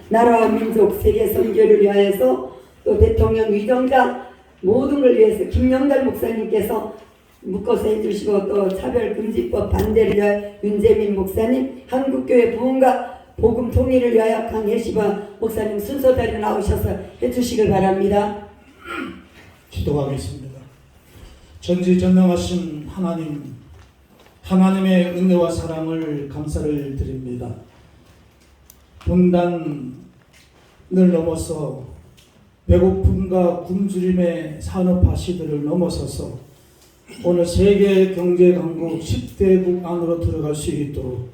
나라와 민족 세계 선교를 위하여서 또 대통령 위정자 모든 걸 위해서 김영달 목사님께서 묶어서 해주시고 또 차별금지법 반대를 위하여 윤재민 목사님, 한국교회 부흥과 복음 통일을 위하여 강혜시바 목사님 순서대로 나오셔서 해주시길 바랍니다. 기도하겠습니다. 전지전능하신 하나님, 하나님의 은혜와 사랑을 감사를 드립니다. 분단을 넘어서 배고픔과 굶주림의 산업화 시대를 넘어서서 오늘 세계 경제 강국 10대국 안으로 들어갈 수 있도록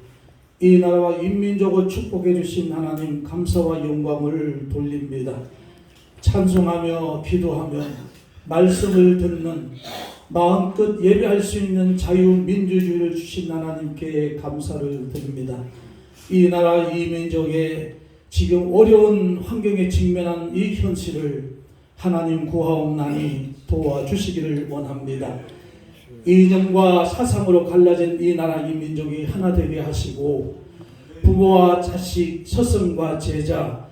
이 나라와 인민족을 축복해 주신 하나님 감사와 영광을 돌립니다. 찬송하며 기도하며 말씀을 듣는 마음껏 예배할 수 있는 자유민주주의를 주신 하나님께 감사를 드립니다. 이 나라 이 민족의 지금 어려운 환경에 직면한 이 현실을 하나님 구하옵나니 도와주시기를 원합니다. 이념과 사상으로 갈라진 이 나라 이 민족이 하나 되게 하시고 부모와 자식, 스승과 제자,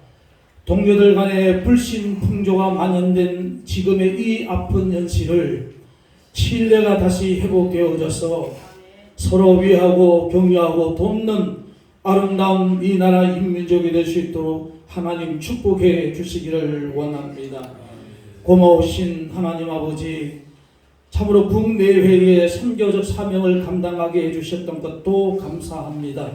동료들 간의 불신 풍조가 만연된 지금의 이 아픈 현실을 신뢰가 다시 회복되어져서 서로 위하고 격려하고 돕는 아름다운 이 나라 인민족이 될 수 있도록 하나님 축복해 주시기를 원합니다. 고마우신 하나님 아버지, 참으로 국내회의 선교적 사명을 감당하게 해주셨던 것도 감사합니다.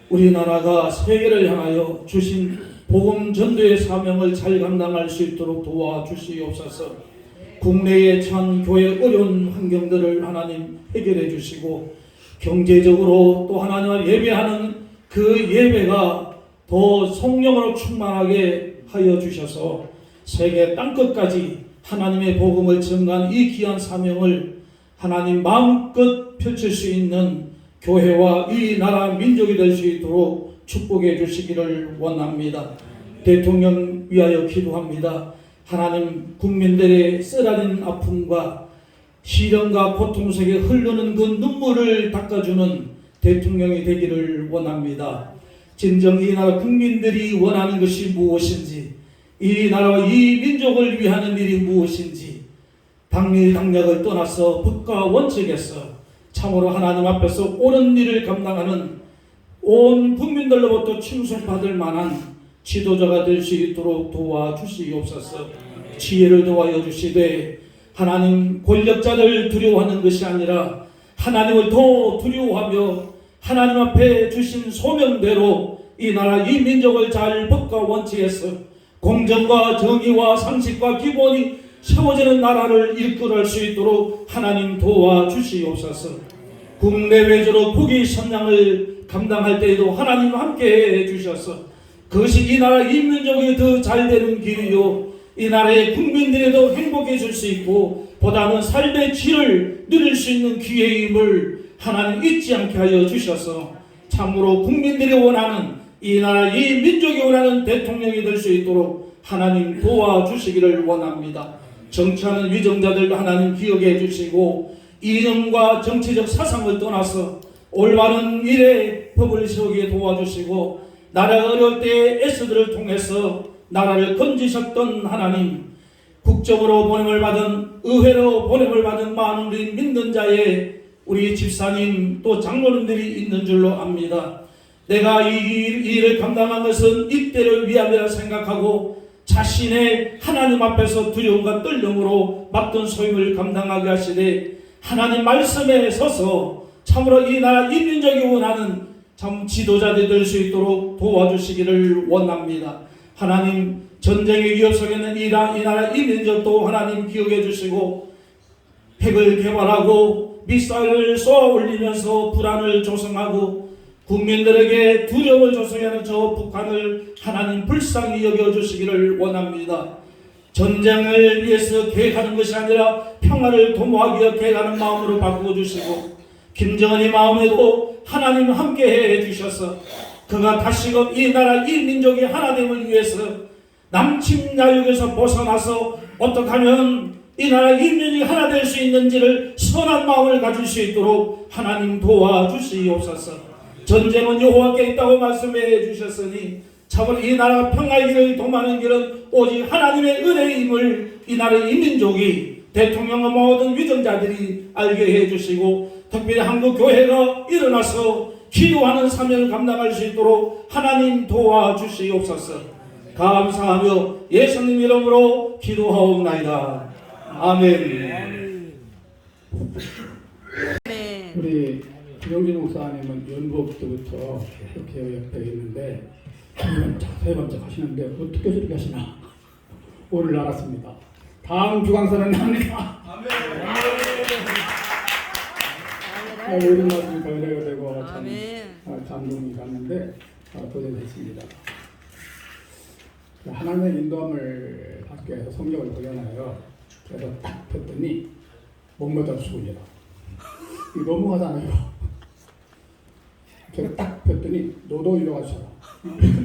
우리나라가 세계를 향하여 주신 복음 전도의 사명을 잘 감당할 수 있도록 도와주시옵소서. 국내에 처한 교회 어려운 환경들을 하나님 해결해 주시고 경제적으로 또 하나님을 예배하는 그 예배가 더 성령으로 충만하게 하여 주셔서 세계 땅끝까지 하나님의 복음을 전가한 이 귀한 사명을 하나님 마음껏 펼칠 수 있는 교회와 이 나라 민족이 될 수 있도록 축복해 주시기를 원합니다. 대통령 위하여 기도합니다. 하나님 국민들의 쓰라린 아픔과 시련과 고통 속에 흐르는 그 눈물을 닦아주는 대통령이 되기를 원합니다. 진정 이 나라 국민들이 원하는 것이 무엇인지, 이 나라와 이 민족을 위하는 일이 무엇인지 당리 당략을 떠나서 법과 원칙에서 참으로 하나님 앞에서 옳은 일을 감당하는 온 국민들로부터 충성받을 만한 지도자가 될 수 있도록 도와주시옵소서. 지혜를 도와여 주시되 하나님 권력자들 두려워하는 것이 아니라 하나님을 더 두려워하며 하나님 앞에 주신 소명대로 이 나라 이 민족을 잘 법과 원칙에서 공정과 정의와 상식과 기본이 세워지는 나라를 이끌어갈 수 있도록 하나님 도와주시옵소서. 국내외적으로 국위 선양을 감당할 때에도 하나님 함께 해주셔서 그것이 이 나라 이 민족이 더 잘되는 길이요 이 나라의 국민들이 더 행복해질 수 있고 보다는 삶의 질을 누릴 수 있는 기회임을 하나님 잊지 않게 하여 주셔서 참으로 국민들이 원하는 이 나라 이 민족이 원하는 대통령이 될 수 있도록 하나님 도와주시기를 원합니다. 정치하는 위정자들도 하나님 기억해 주시고 이념과 정치적 사상을 떠나서 올바른 일에 법을 세우게 도와주시고 나라가 어려울 때의 에스들을 통해서 나라를 건지셨던 하나님, 국정으로 보냄을 받은 의회로 보냄을 받은 많은 우리 믿는 자의 우리 집사님 또 장로님들이 있는 줄로 압니다. 내가 이 일을 감당한 것은 이때를 위함이라 생각하고 자신의 하나님 앞에서 두려움과 떨림으로 맡은 소임을 감당하게 하시되 하나님 말씀에 서서 참으로 이 나라 이 민족이 원하는 참 지도자들이 될 수 있도록 도와주시기를 원합니다. 하나님 전쟁의 위협 속에 있는 이 나라 이 민족도 하나님 기억해 주시고 핵을 개발하고 미사일을 쏘아 올리면서 불안을 조성하고 국민들에게 두려움을 조성하는 저 북한을 하나님 불쌍히 여겨주시기를 원합니다. 전쟁을 위해서 계획하는 것이 아니라 평화를 도모하기 위해 계획하는 마음으로 바꾸어 주시고 김정은의 마음에도 하나님 함께 해주셔서 그가 다시금 이 나라 이 민족의 하나됨을 위해서 남침야욕에서 벗어나서 어떻게 하면 이 나라 인민이 하나 될 수 있는지를 선한 마음을 가질 수 있도록 하나님 도와주시옵소서. 전쟁은 여호와께 있다고 말씀해 주셨으니 참으로 이 나라가 평화의 길을 도모하는 길은 오직 하나님의 은혜임을 이 나라의 민족이 대통령과 모든 위정자들이 알게 해주시고 특별히 한국교회가 일어나서 기도하는 사명을 감당할 수 있도록 하나님 도와주시옵소서. 감사하며 예수님 이름으로 기도하옵나이다. 아멘. 우리 김영진 목사님은 연복 때부터 이렇게 옆에 있는데 세 번째 하시는데 어떻게 저렇게 하시나 오늘 알았습니다. 다음 주강사는 납니다. 이런 말씀이 변화가 되고 참 감동이 갔는데 도전했습니다. 하나님의 인도함을 받기 위해서 성경을 보잖아요. 그래서 딱 폈더니 목마다 수군이라. 이거 너무하잖아요. 제가 딱 폈더니 너도 일어나셔라.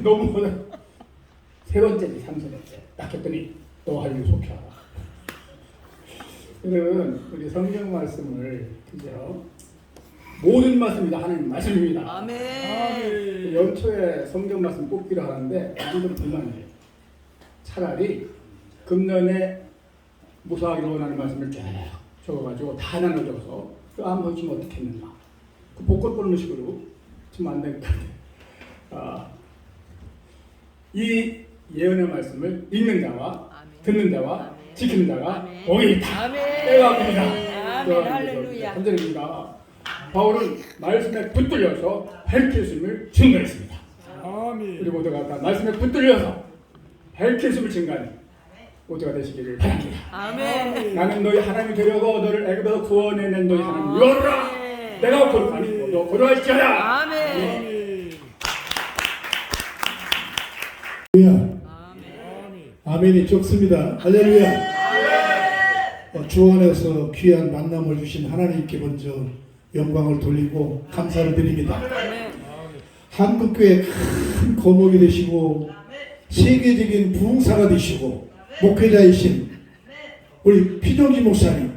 너무하다. 세 번째지, 3번째. 딱 했더니 너 할 일 속히 하라. 여러분, 우리 성경 말씀을 그죠? 모든 말씀이 다 하나님 말씀입니다. 아멘. 연초에 성경 말씀 뽑기를 하는데 아무도 불만이에요. 차라리 금년에 무사하기로 원하는 말씀을 쫙 적어가지고 다 나눠줘서 그 안 보시면 어떻겠느냐. 그 복권 뽑는 식으로 좀 안 되니까. 이 예언의 말씀을 읽는 자와 듣는 자와 지키는 자가 복이 다 빼갑니다. 아멘. 할렐루야. 3절입니다. 바울은 말씀에 붙들려서 밝힐심을 증거했습니다. 우리 모두가 다 말씀에 붙들려서 밝힐심을 증거하는 모두가 되시기를 바랍니다. 아멘. 나는 너희 하나님이 되려고 너를 애굽에서 구원해낸 너희 하나님 여호라. 내가 거룩하니 너 거룩할지어다. 아멘. 아멘이 좋습니다. 할렐루야. 주 안에서 귀한 만남을 주신 하나님께 먼저 영광을 돌리고 감사를 드립니다. 한국교회 큰 거목이 되시고 세계적인 부흥사가 되시고 목회자이신 우리 피동기 목사님,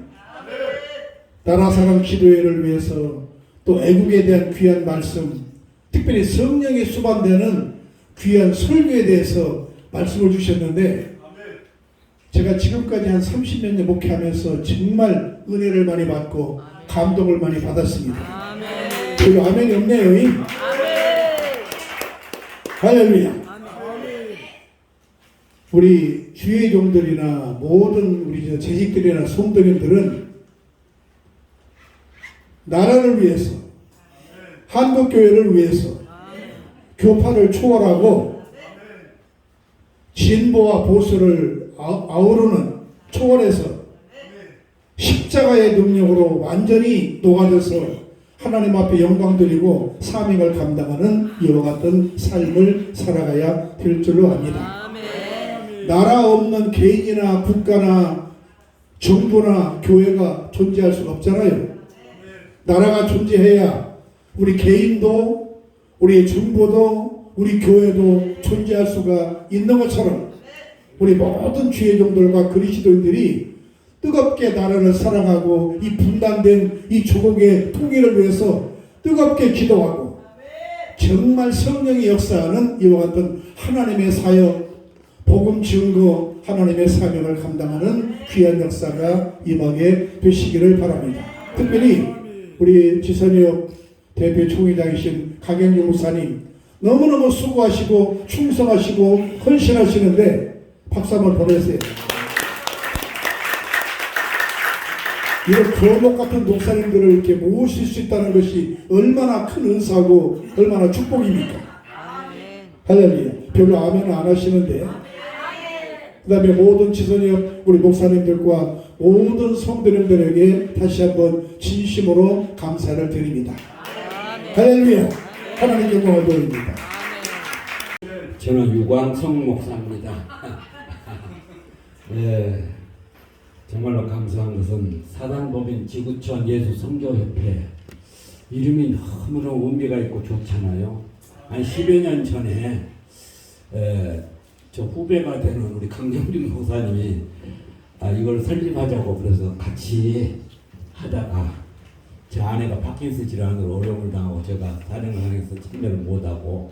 나라사랑 기도회를 위해서 또 애국에 대한 귀한 말씀, 특별히 성령의 수반되는 귀한 설교에 대해서 말씀을 주셨는데 제가 지금까지 한 30몇 년 목회하면서 정말 은혜를 많이 받고 감동을 많이 받았습니다. 그리고 아멘이 없네요. 할렐루야. 우리 주의 종들이나 모든 우리 재직들이나 성도님들은 나라를 위해서, 한국교회를 위해서 교파를 초월하고 진보와 보수를 아우르는 초월해서 십자가의 능력으로 완전히 녹아져서 하나님 앞에 영광 드리고 사명을 감당하는 이와 같은 삶을 살아가야 될 줄로 압니다. 나라 없는 개인이나 국가나 정부나 교회가 존재할 수가 없잖아요. 나라가 존재해야 우리 개인도 우리 정부도 우리 교회도 존재할 수가 있는 것처럼 우리 모든 주의 종들과 그리스도인들이 뜨겁게 나라를 사랑하고 이 분단된 이 조국의 통일을 위해서 뜨겁게 기도하고 정말 성령이 역사하는 이와 같은 하나님의 사역, 복음 증거, 하나님의 사명을 감당하는 귀한 역사가 임하게 되시기를 바랍니다. 특별히 우리 지선역 대표 총회장이신 강영규 목사님 너무너무 수고하시고 충성하시고 헌신하시는데 박수 한번 보내세요. 이런 거목 같은 목사님들을 이렇게 모실 수 있다는 것이 얼마나 큰 은사고 얼마나 축복입니까? 할렐루야. 별로 아멘을 안 하시는데 그 다음에 모든 지선역 우리 목사님들과 모든 성도님들에게 다시 한번 진심으로 감사를 드립니다. 할렐루야. 하나님 영광을 돌립니다. 저는 유광성 목사입니다. 네, 정말로 감사한 것은 사단법인 지구촌 예수 선교협회 이름이 너무너무 의미가 있고 좋잖아요. 한 10여 년 전에 저 후배가 되는 우리 강정준 목사님이 이걸 설립하자고 그래서 같이 하다가 제 아내가 파킨슨 질환으로 어려움을 당하고 제가 다른 강에서 참여를 못하고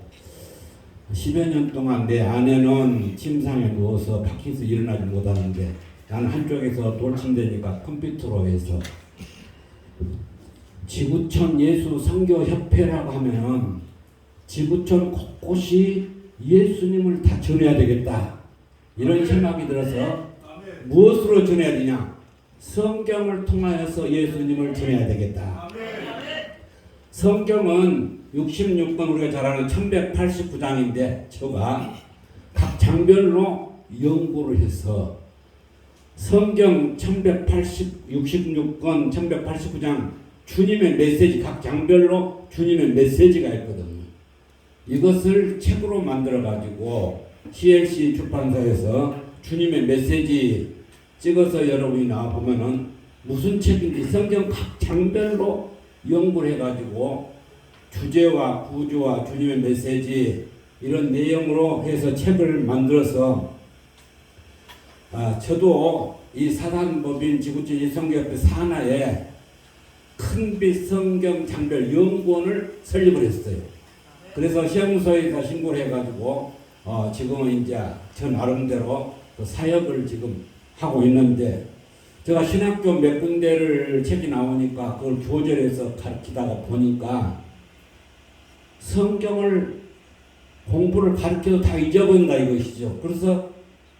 10여 년 동안 내 아내는 침상에 누워서 밖에서 일어나지 못하는데 나는 한쪽에서 돌침대니까 컴퓨터로 해서 지구촌 예수 선교협회라고 하면은 지구촌 곳곳이 예수님을 다 전해야 되겠다 이런 생각이 들어서 무엇으로 전해야 되냐? 성경을 통하여서 예수님을 전해야 되겠다. 성경은 66권 우리가 잘 아는 1189장인데 제가 각 장별로 연구를 해서 성경 66권 1189장 주님의 메시지 각 장별로 주님의 메시지가 있거든요. 이것을 책으로 만들어 가지고 CLC 출판사에서 주님의 메시지 찍어서 여러분이 나와 보면은 무슨 책인지 성경 각 장별로 연구를 해가지고 주제와 구조와 주님의 메시지 이런 내용으로 해서 책을 만들어서 저도 이 사단법인 지구촌 성교협회 산하에 큰빛 성경 장별 연구원을 설립을 했어요. 그래서 시험소에서 신고를 해가지고 지금은 이제 저 나름대로 그 사역을 지금 하고 있는데 제가 신학교 몇 군데를 책이 나오니까 그걸 교절해서 가르치다가 보니까 성경을 공부를 가르쳐도 다 잊어버린다 이것이죠. 그래서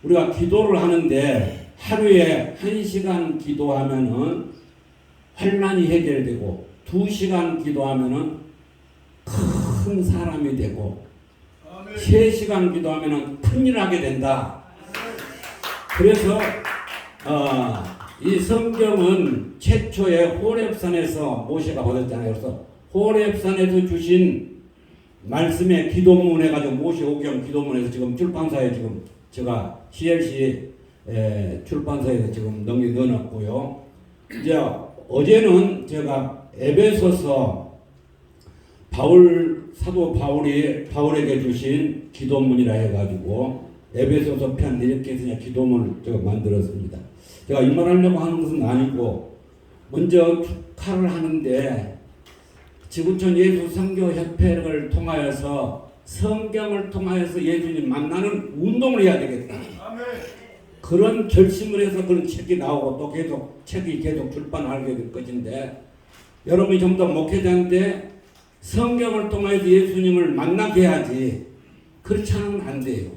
우리가 기도를 하는데 하루에 1시간 기도하면은 환난이 해결되고 2시간 기도하면은 큰 사람이 되고 3시간 기도하면은 큰일 하게 된다. 그래서 이 성경은 최초에 호렙산에서 모세가 받았잖아요. 그래서 호렙산에서 주신 말씀에 기도문 해가지고 모세 오경 기도문에서 지금 출판사에 지금 제가 CLC 출판사에서 지금 넣어놨고요. 이제 어제는 제가 에베소서 사도 바울에게 주신 기도문이라 해가지고 에베소서 편 이렇게 해서 기도문을 제가 만들었습니다. 제가 이 말 하려고 하는 것은 아니고 먼저 축하를 하는데 지구촌 예수 선교협회를 통하여서 성경을 통하여서 예수님 만나는 운동을 해야 되겠다. 그런 결심을 해서 그런 책이 나오고 또 계속 책이 계속 출판하게 될 것인데 여러분이 좀 더 목회자인데 성경을 통해서 예수님을 만나게 해야지 그렇지 않으면 안 돼요.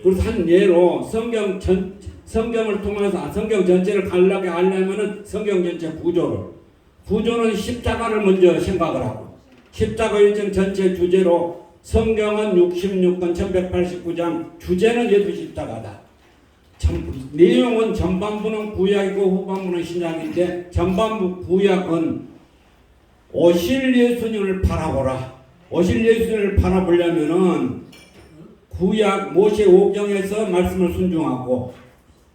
그래서 한 예로 성경을 통해서 성경 전체를 갈라게 하려면은 성경 전체 구조는 십자가를 먼저 생각을 하고 십자가 일정 전체 주제로 성경은 66권 1189장 주제는 예수 십자가다. 내용은 전반부는 구약이고 후반부는 신약인데 전반부 구약은 오실 예수님을 바라보라. 오실 예수님을 바라보려면은 구약 모세 오경에서 말씀을 순종하고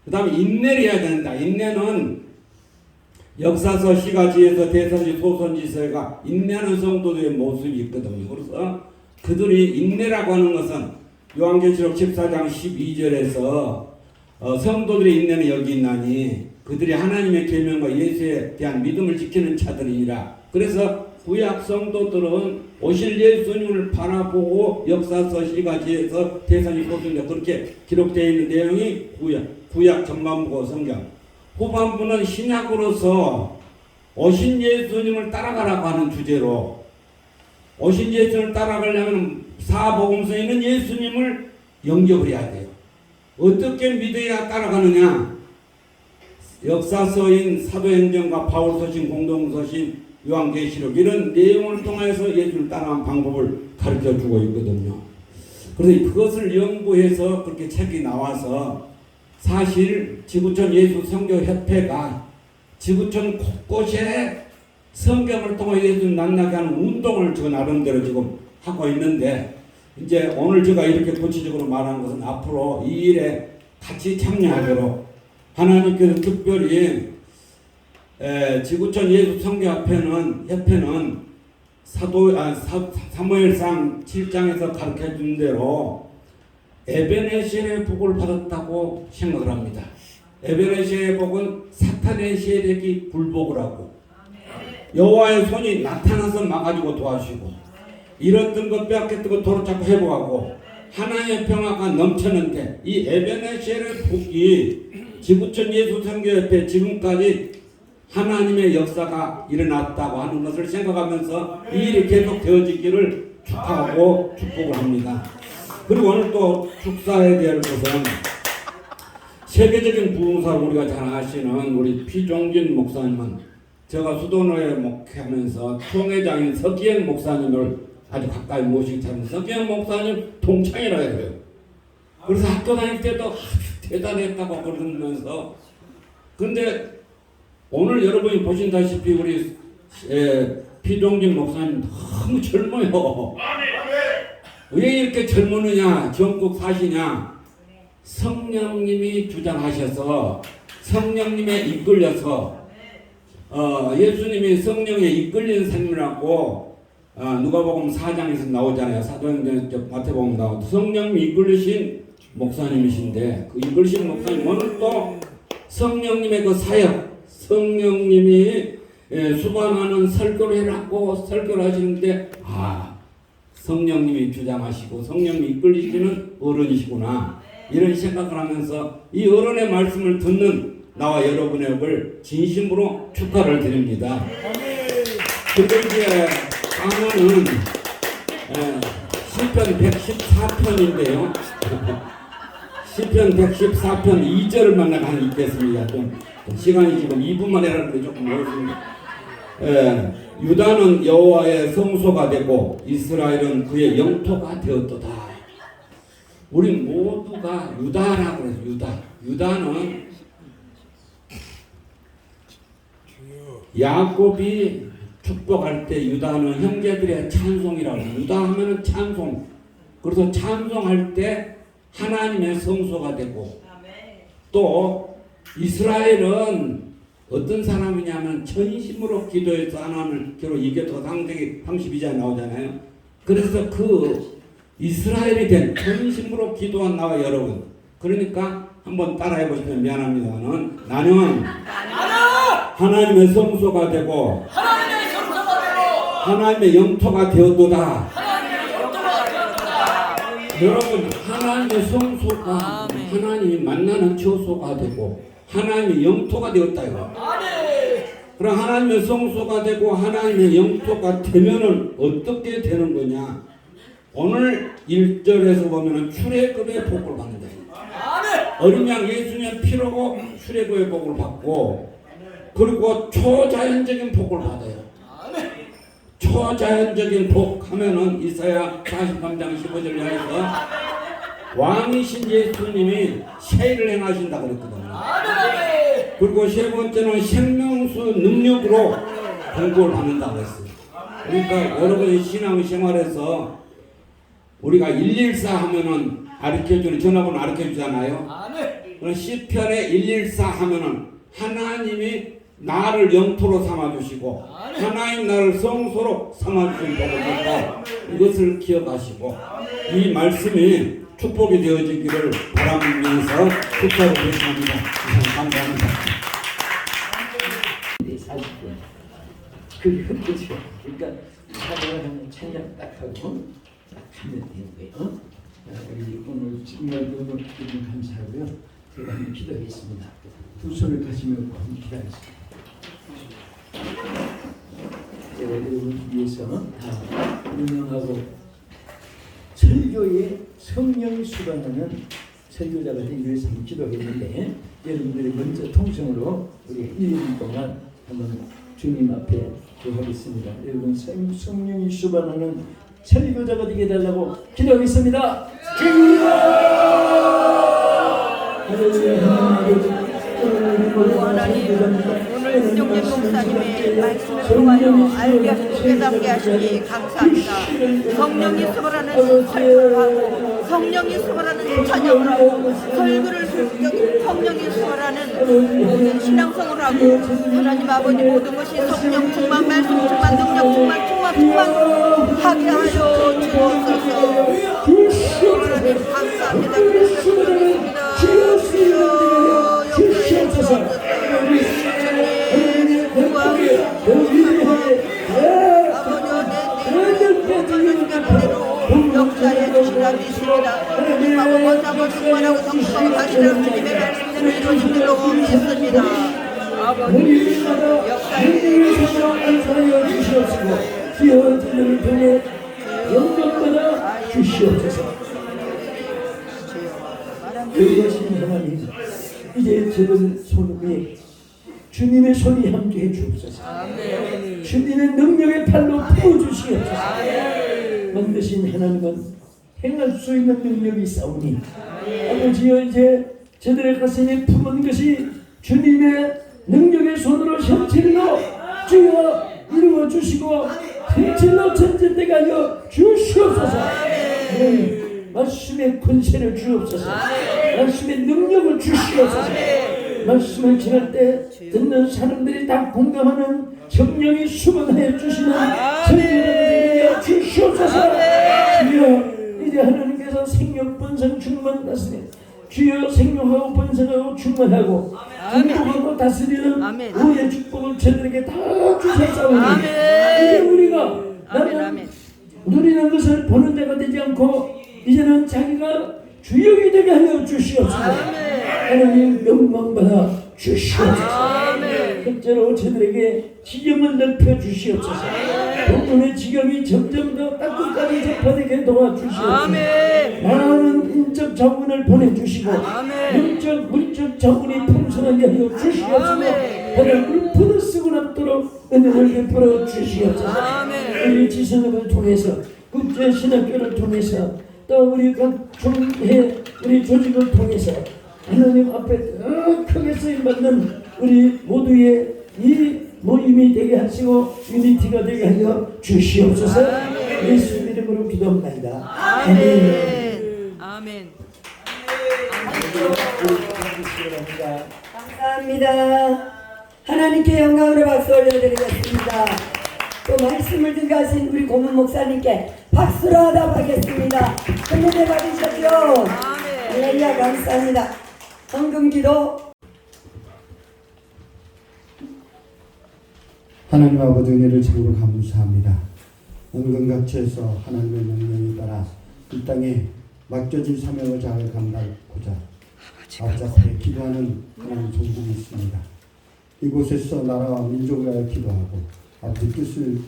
그 다음에 인내를 해야 된다. 인내는 역사서 시가지에서 대선지 소선지서가 인내하는 성도들의 모습이 있거든요. 그래서 그들이 인내라고 하는 것은 요한계시록 14장 12절에서 성도들의 인내는 여기 있나니 그들이 하나님의 계명과 예수에 대한 믿음을 지키는 자들이니라. 그래서 구약 성도들은 오실 예수님을 바라보고 역사서 시가지에서 대선지 소선지 그렇게 기록되어 있는 내용이 구약 전반부고 성경. 후반부는 신약으로서 오신 예수님을 따라가라고 하는 주제로 오신 예수님을 따라가려면 사복음서에 있는 예수님을 영접을 해야 돼요. 어떻게 믿어야 따라가느냐? 역사서인 사도행전과 바울서신 공동서신 요한계시록 이런 내용을 통해서 예수를 따라가는 방법을 가르쳐주고 있거든요. 그래서 그것을 연구해서 그렇게 책이 나와서 사실 지구촌 예수 선교협회가 지구촌 곳곳에 성경을 통해 예수를 만나게 하는 운동을 지금 나름대로 지금 하고 있는데 이제 오늘 제가 이렇게 구체적으로 말하는 것은 앞으로 이 일에 같이 참여하도록 하나님께서 특별히 지구촌 예수 선교협회는 사무엘상 7장에서 가르쳐 준 대로 에베네셀의 복을 받았다고 생각을 합니다. 에베네셀의 복은 사탄의 세력이 굴복을 하고 여호와의 손이 나타나서 막아주고 도와주시고 잃었던 것 빼앗겼던 것 도로 자꾸 회복하고 하나님의 평화가 넘쳤는데 이 에베네셀의 복이 지구촌 예수선교협회 지금까지 하나님의 역사가 일어났다고 하는 것을 생각하면서 이 일이 계속 되어지기를 축하하고 축복을 합니다. 그리고 오늘 또 축사에 대한 것은 세계적인 부흥사를 우리가 잘 아시는 우리 피종진 목사님은 제가 수도노에 목회하면서 총회장인 서기현 목사님을 아주 가까이 모시기 때문에 서기현 목사님 동창이라 해요. 그래서 학교 다닐 때도 아주 대단했다고 그러면서 근데 오늘 여러분이 보신다시피 우리 피종진 목사님 너무 젊어요. 왜 이렇게 젊으느냐? 전국 사시냐? 성령님이 주장하셔서 성령님에 이끌려서 예수님이 성령에 이끌린 삶이라고 누가복음 4장에서 나오잖아요. 사도행전 마태복음 나오고 성령님이 이끌리신 목사님이신데 그 이끌리신 목사님 오늘 또 성령님의 그 사역 성령님이 수반하는 설교를 해놨고 설교를 하시는데 성령님이 주장하시고 성령님이 이끌리시는 어른이시구나 이런 생각을 하면서 이 어른의 말씀을 듣는 나와 여러분을 진심으로 축하를 드립니다. 그리고 이제 강원은 시편 114편인데요. 시편 114편 2절을 만나가 읽겠습니다. 좀 시간이 지금 2분만 해라는데 조금 어렵습니다. 유다는 여호와의 성소가 되고 이스라엘은 그의 영토가 되었도다. 우리 모두가 유다라고 해서 유다는 야곱이 축복할 때 유다는 형제들의 찬송이라고 해요. 유다 하면은 찬송. 그래서 찬송할 때 하나님의 성소가 되고 또 이스라엘은 어떤 사람이냐면 전심으로 기도해서 하나님을 이게 더 상대기 32장 나오잖아요. 그래서 그 이스라엘이 된 전심으로 기도한 나와 여러분. 그러니까 한번 따라해 보시면 미안합니다만 나는 하나님의 성소가 되고 하나님의 영토가 되었도다. 여러분 하나님의 성소가 하나님이 만나는 처소가 되고 하나님의 영토가 되었다 이거. 그럼 하나님의 성소가 되고 하나님의 영토가 되면은 어떻게 되는 거냐? 오늘 1절에서 보면은 출애굽의 복을 받는다. 어린 양 예수님 피로 출애굽의 복을 받고 그리고 초자연적인 복을 받아요. 초자연적인 복 하면은 이사야 43장 15절에 해서 왕이신 예수님이 세일을 행하신다 그랬거든요. 그리고 세 번째는 생명수 능력으로 공부를 받는다 그랬어요. 그러니까 여러분이 신앙생활에서 우리가 114 하면은 가르쳐주는 전화번호 가르쳐주잖아요. 그럼 시편에 114 하면은 하나님이 나를 영토로 삼아주시고 하나님 나를 성소로 삼아주신 복을 받고 이것을 기억하시고 이 말씀이 축복이 되어지기를 바라면서 축복을 드립니다. 감사합니다. 그렇죠. 그러니까 사도가 하는 찬양 딱 하고 딱 하면 되는 거예요. 우리 오늘 정말 너무 감사하고요. 제가 한번 기도하겠습니다. 두 손을 가시며 한번 기도하겠습니다. 제가 여러분 위해서 다 운영하고 설교에 성령이 수반하는 설교자가 되기 위해서 한번 기도하겠는데 여러분들이 먼저 통성으로 우리 1년 동안 한번 주님 앞에 기도하겠습니다. 여러분 성령이 수반하는 설교자가 되게 해달라고 기도하겠습니다. 하나님 오늘 김종진 목사님의 말씀을 통하여 알게 하시고 깨닫게 하시니 감사합니다. 성령이 수발하는 설교를 하고 성령이 수발하는 찬양을 하고 설교를 성령이 수발하는 모든 신앙성을 하고 하나님 아버지 모든 것이 성령 충만 말씀 충만 능력 충만 하게 하여 주옵소서. 하나님 감사합니다. 그렇습니다. 주님 구하옵소서. 아버지 거듭하고 충만하고 성숙하고 다시는 주님의 말씀대로 이루어진 줄로 믿습니다. 아버지 하나님의 손으로 안사하여 주시옵시고 기어지는 통해 영광받아 주시옵소서. 그것이 하나님, 이제 저들 손에 주님의 손이 함께해 주옵소서. 주님의 능력의 팔로 부어주시옵소서. 만드신 하나님은 행할 수 있는 능력이 있사오니 아버지여, 이제 저들의 가슴에 품은 것이 주님의 능력의 손으로 현실로 주여 이루어 주시고 현실로 전진되게 하여 주시옵소서. 말씀의 권세를 주옵소서. 말씀의 능력을 주시옵소서. 말씀을 전할 때 듣는 사람들이 다 공감하는 성령이 수분하여 주시는 성령을 주시옵소서. 주여, 이제 하나님께서 생명 본성 충만하시네. 주여, 생명하고 번성하고 충만하고 행복하고 다스리는 우리의 축복을 저들에게 다 주셨사오니 이제 우리가 나는 누리는 것을 보는 자가 되지 않고 이제는 자기가 주역이 되게 하여 주시옵소서. 하나님 영광받아 주시옵소서. 첫째로 저들에게 지경을 넓혀 주시옵소서. 본문의 지경이 점점 더 땅끝까지 접어들게 도와주시옵소서. 많은 인적 자원을 보내주시고 영적 물적 자원이 풍성하게 하여 주시옵소서. 하나님 물품을 쓰고 남도록 은혜를 베풀어 주시옵소서. 우리 지성업을 통해서 국제신학교를 통해서 또 우리 각 종회 우리 조직을 통해서 하나님 앞에 더 크게 쓰임받는 우리 모두의 이 모임이 되게 하시고 유니티가 되게 하여 주시옵소서. 예수 이름으로 기도합니다. 아멘. 아멘. 감사합니다. 하나님께 영광으로 박수 올려드리겠습니다. 또 말씀을 듣게 하신 우리 고문 목사님께 박수로 하답하겠습니다. 은혜 받으셨죠? 할렐루야. 감사합니다. 헌금기도. 하나님 아버지 은혜를 참으로 감사합니다. 온건각처에서 하나님의 명령에 따라 이 땅에 맡겨진 사명을 잘 감당하고자 아버지 앞에 기도하는 하나님 종들이 있습니다. 이곳에서 나라와 민족을 위하여 기도하고 아버지 뜻을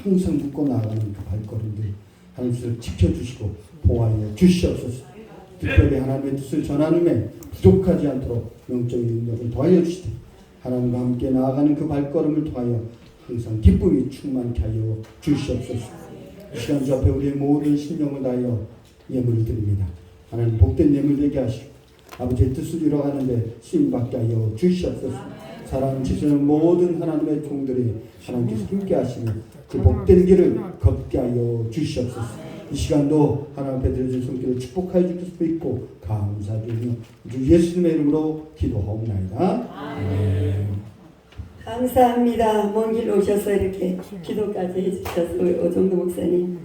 항상 묻고 나아가는 그 발걸음들 하나님께서 지켜주시고 보호하여 주시옵소서. 특별히 하나님의 뜻을 전하는 데 부족하지 않도록 영적인 능력을 더하여 주시되 하나님과 함께 나아가는 그 발걸음을 통하여 항상 기쁨이 충만케 하여 주시옵소서. 이 시간 주 앞에 우리의 모든 신령을 다하여 예물을 드립니다. 하나님 복된 예물 되게 하시고 아버지의 뜻을 이뤄가는데 쓰임받게 하여 주시옵소서. 사랑하는 지시는 모든 하나님의 종들이 하나님께서 함께 하시며 그 복된 길을 걷게 하여 주시옵소서. 이 시간도 하나님 앞에 드려진 손길을 축복하여 주실 수 있고 감사드리며 주 예수님의 이름으로 기도하옵나이다. 아멘. 감사합니다. 먼 길 오셔서 이렇게 기도까지 해주셔서 우리 오정도 목사님.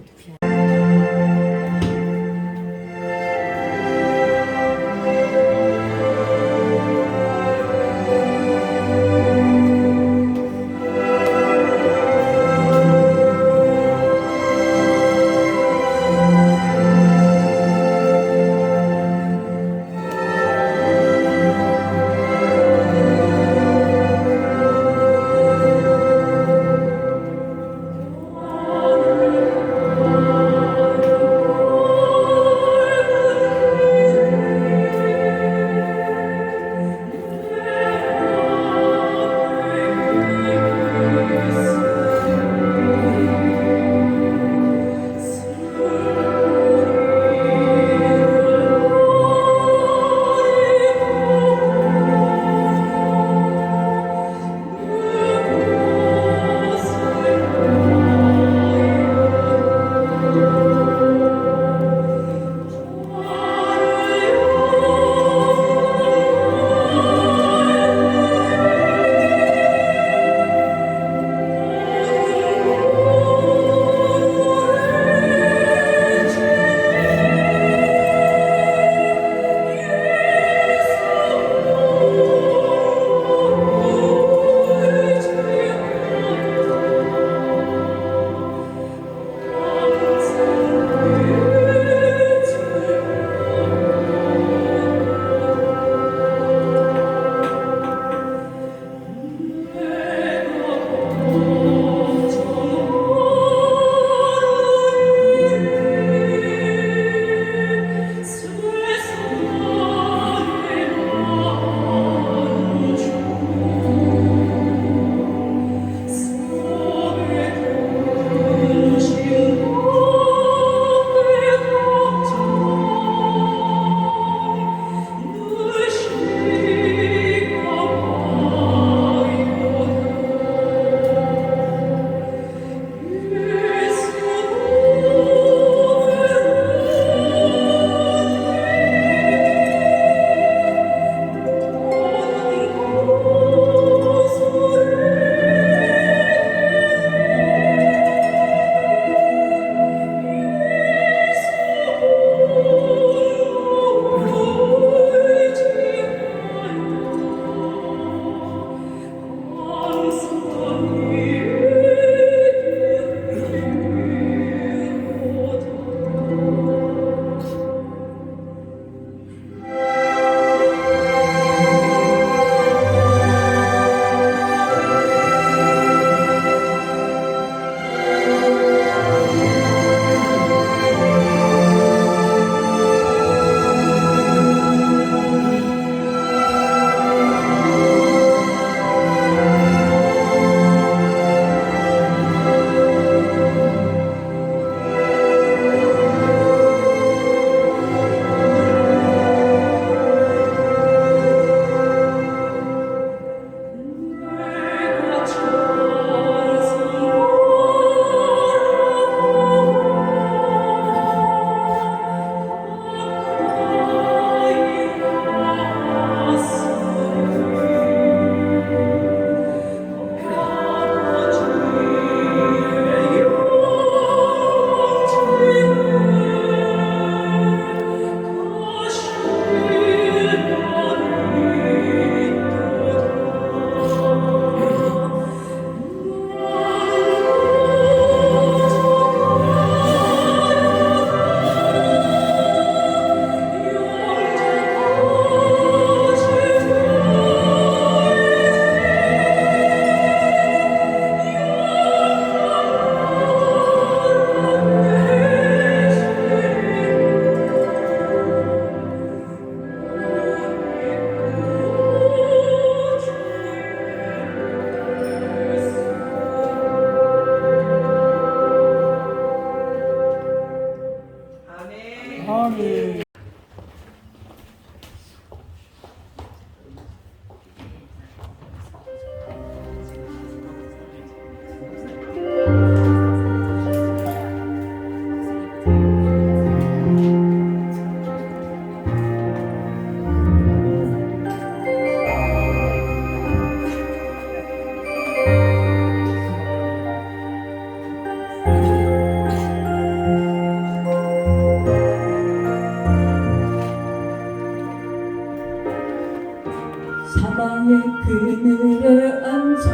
사망의 그늘에 앉아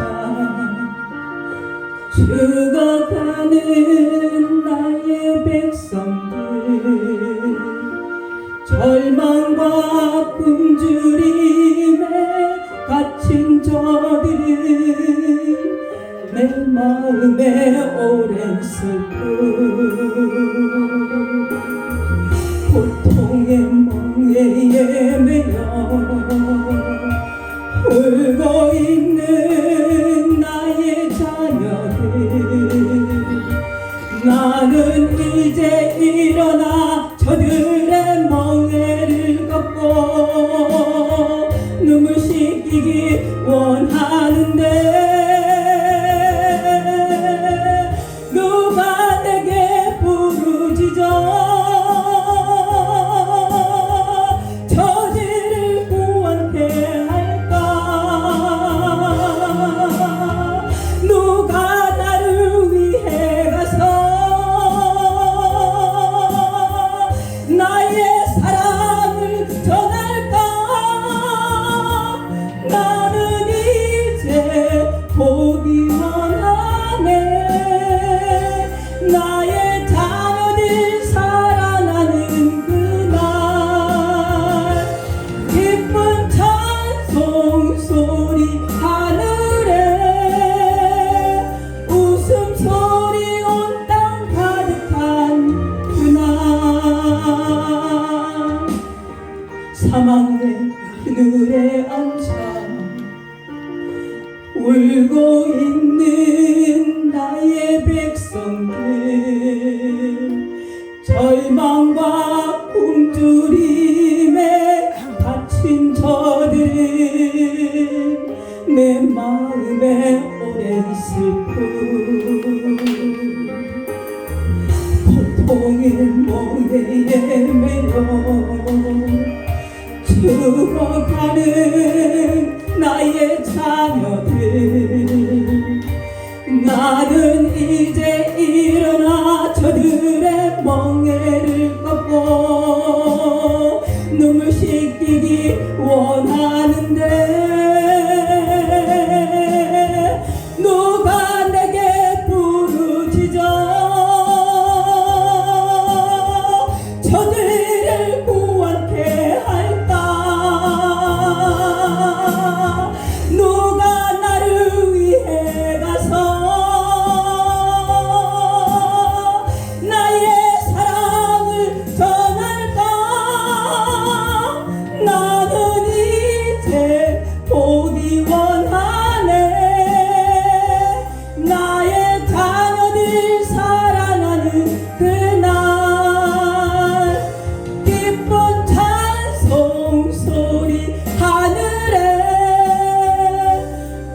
죽어가는 나의 백성들 절망과 굶주림에 갇힌 저들은 내 마음에 오랜 슬픔 고통의 멍에에 매여 울고 있는 나의 자녀들 나는 이제 일어나 저들의 멍에를 걷고 눈물 씻기기 원하는데 누가 내게 부르짖어 저들을 구원해 할까 누가 나를 위해 가서 나의 사랑을 전할까 나는 이제 보기 원하네 나의 자녀들 살아나는 그날 기쁜 찬송 소리 하늘에 웃음소리 온 땅 가득한 그날 사망의 그늘에 앉아 울고 있는 나의 백성들 절망과 굶주림에 갇힌 저들은 내 마음에 오랜 슬픔 고통의 멍에에 매여 죽어가는 나의 자녀들 나는 이제 일어나 저들의 멍에를 걷고 눈물 씻기기 원하는데 누가 내게 부르짖어 저들을 구원케 할까 누가 나를 위해 가서 나의 사랑을 전할까 나는 이제 보기 원하네 나의 자녀들 살아나는 그날 기쁜 찬송 소리 하늘에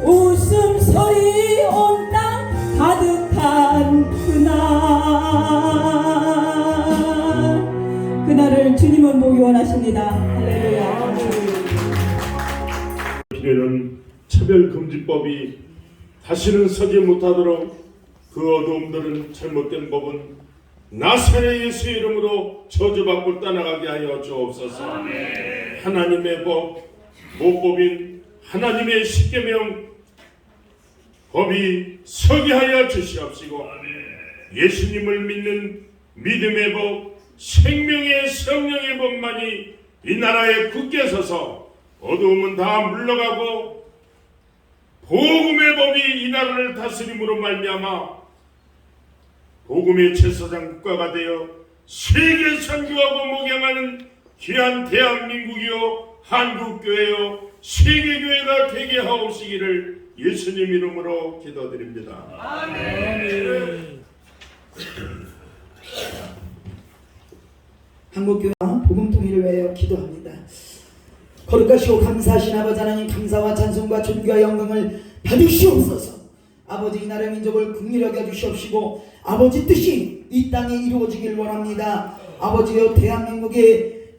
웃음소리 온 땅 가득한 그날을 주님은 보기 원하십니다. 할렐루야. 필요는 차별금지법이 다시는 서지 못하도록 그 어두움들은 잘못된 법은 나사렛 예수 이름으로 저주받고 떠나가게 하여 주옵소서. 하나님의 법, 모법인 하나님의 십계명 법이 서게 하여 주시옵시고 예수님을 믿는 믿음의 법, 생명의 성령의 법만이 이 나라에 굳게 서서 어두움은 다 물러가고 복음의 법이 이 나라를 다스림으로 말미암아 복음의 제사장 국가가 되어 세계 선교하고 목양하는 귀한 대한민국이요 한국교회요 세계교회가 되게 하옵시기를 예수님 이름으로 기도드립니다. 아멘. 한국교회와 복음통일을 위하여 기도합니다. 거룩하시고 감사하신 아버지 하나님, 감사와 찬송과 존귀와 영광을 받으시옵소서. 아버지, 이 나라 민족을 긍휼히 여겨주시옵시고 아버지 뜻이 이 땅에 이루어지길 원합니다. 아버지여, 대한민국의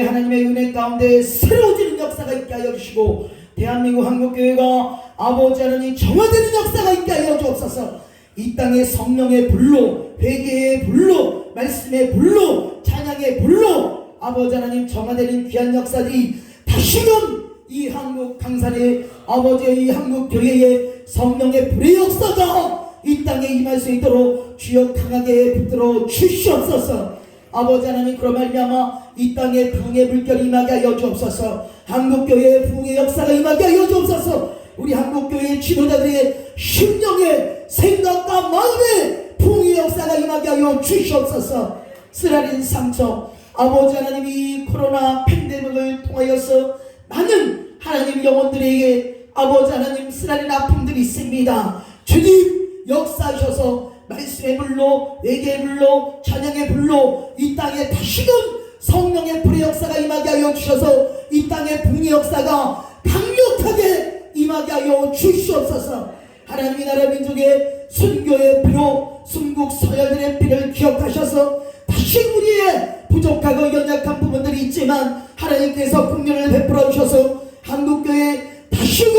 하나님의 은혜 가운데 새로워지는 역사가 있게 하여 주시고 대한민국 한국교회가 아버지 하나님 정화되는 역사가 있게 하여 주옵소서. 이 땅에 성령의 불로, 회개의 불로, 말씀의 불로, 찬양의 불로 아버지 하나님 정화되는 귀한 역사들이 다시금 이 한국 강산의 아버지의 이 한국 교회의 성령의 불의 역사가 이 땅에 임할 수 있도록 주여 강하게 붙들어 주시옵소서. 아버지 하나님, 그로 말미암아 이 땅에 부흥의 물결이 임하게 하여 주옵소서. 한국교회의 부흥의 역사가 임하게 하여 주옵소서. 우리 한국교회의 지도자들의 심령의 생각과 마음의 부흥의 역사가 임하게 하여 주시옵소서. 쓰라린 상처, 아버지 하나님, 이 코로나 팬데믹을 통하여서 많은 하나님 영혼들에게 아버지 하나님 쓰라린 아픔들이 있습니다. 주님 역사하셔서 말씀의 불로, 예개의 불로, 찬양의 불로 이 땅에 다시금 성령의 불의 역사가 임하게 하여 주셔서 이 땅의 부흥의 역사가 강력하게 임하게 하여 주시옵소서. 하나님의 나라 민족의 순교의 피로 순국 서열들의 피를 기억하셔서 다시 우리의 부족하고 연약한 부분들이 있지만 하나님께서 긍휼을 베풀어 주셔서 한국교회 다시금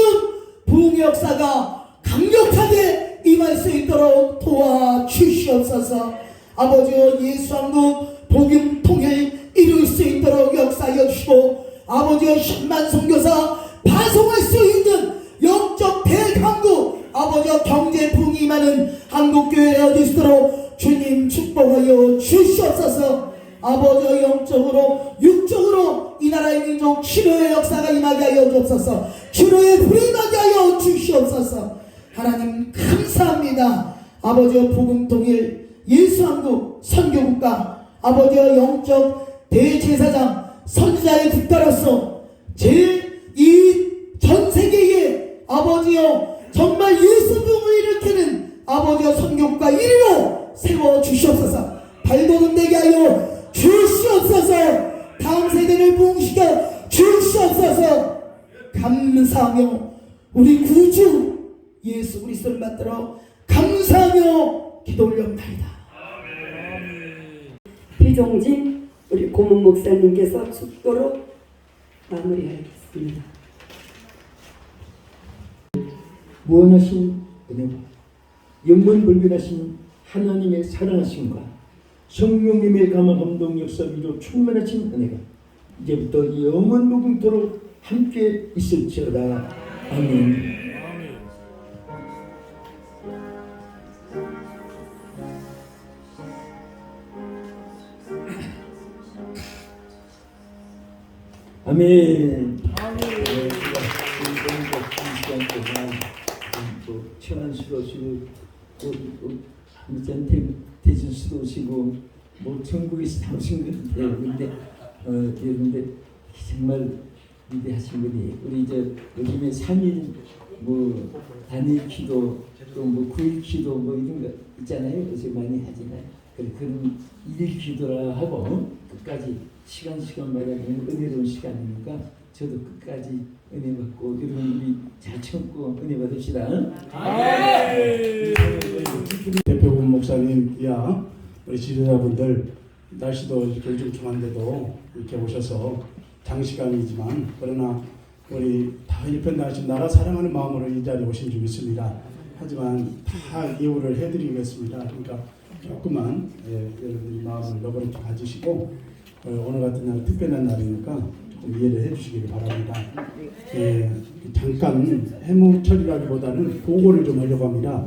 부흥의 역사가 강력하게 임할 수 있도록 도와주시옵소서. 아버지여, 예수 한국 복음 통일 이룰 수 있도록 역사하여 주시고, 아버지여, 10만 선교사 파송할 수 있는 영적 대강국, 아버지여, 경제 부흥이 임하는 한국교회가 얻을 수 있도록 주님 축복하여 주시옵소서. 아버지여, 영적으로 육적으로 이 나라의 민족 치료의 역사가 임하게 하여 주옵소서. 치료의 불이 임하게 하여 주시옵소서. 하나님 감사합니다. 아버지여, 복음 통일 예수 한국 선교국가, 아버지여, 영적 대제사장 선지자의 국가로서 제일 이 전 세계에 아버지여 정말 예수 부흥을 일으키는 아버지여 선교국가 1위로 세워 주시옵소서. 발돋움 되게 하여 주시옵소서. 다음 세대를 부흥시켜 주시옵소서. 감사하며 우리 구주 예수 그리스도를 만들어 감사하며 기도 올려옵나이다. 비종진 우리 고문 목사님께서 축도로 마무리하겠습니다. 무한하신 은혜, 영원불변하신 하나님의 사랑하심과 성령님의 감화 감동 역사 위로 충만하신 은혜가 이제부터 영원 무궁토록 함께 있을지어다. 아멘. 아멘. 또 천안수로시고 또 대전수로시고 뭐 전국에서 나오신 것 같아요. 근데 여러분들 정말 위대하신 분이 우리 이제 요즘에 3일 뭐 단일 기도 또 뭐 9일 기도 뭐 이런 거 있잖아요. 요새 많이 하잖아요. 그런 일 기도라 하고 끝까지 시간마다 은혜로운 시간이니까 저도 끝까지 은혜 받고 여러분 우리 잘 참고 은혜 받읍시다. 대표군 목사님이야 우리 지도자분들 날씨도 이렇게 중중한데도 이렇게 오셔서 장시간이지만 그러나 우리 다 일편단심 나라 사랑하는 마음으로 이 자리에 오신 줄 믿습니다. 하지만 다 이해를 해드리겠습니다. 그러니까 조금만 여러분들이 마음을 너그럽게 가지시고 오늘 같은 날 특별한 날이니까 조금 이해를 해주시기 바랍니다. 잠깐 해묵 처리라기보다는 보고를 좀 하려고 합니다.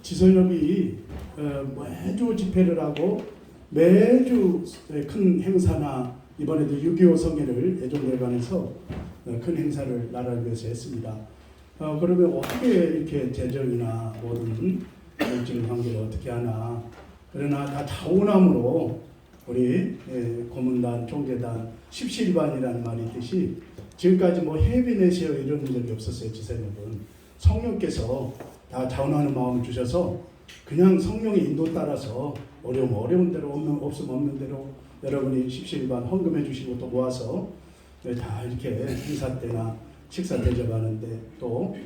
지선협이 매주 집회를 하고 매주 큰 행사나 이번에도 6.25 성회를 애종대관에서 큰 행사를 나라를 위해서 했습니다. 그러면 어떻게 이렇게 재정이나 모든 정치적 관계를 어떻게 하나. 그러나 다 자원함으로 우리 고문단, 총재단, 십시일반이라는 말이 있듯이 지금까지 뭐 해비 내세요 이런 적이 없었어요. 지사님은 성령께서 다 자원하는 마음을 주셔서 그냥 성령의 인도 따라서 어려운 대로 없으면 없는 대로 여러분이 십시일반 헌금해 주시고 또 모아서 다 이렇게 행사 때나 식사 대접하는데 또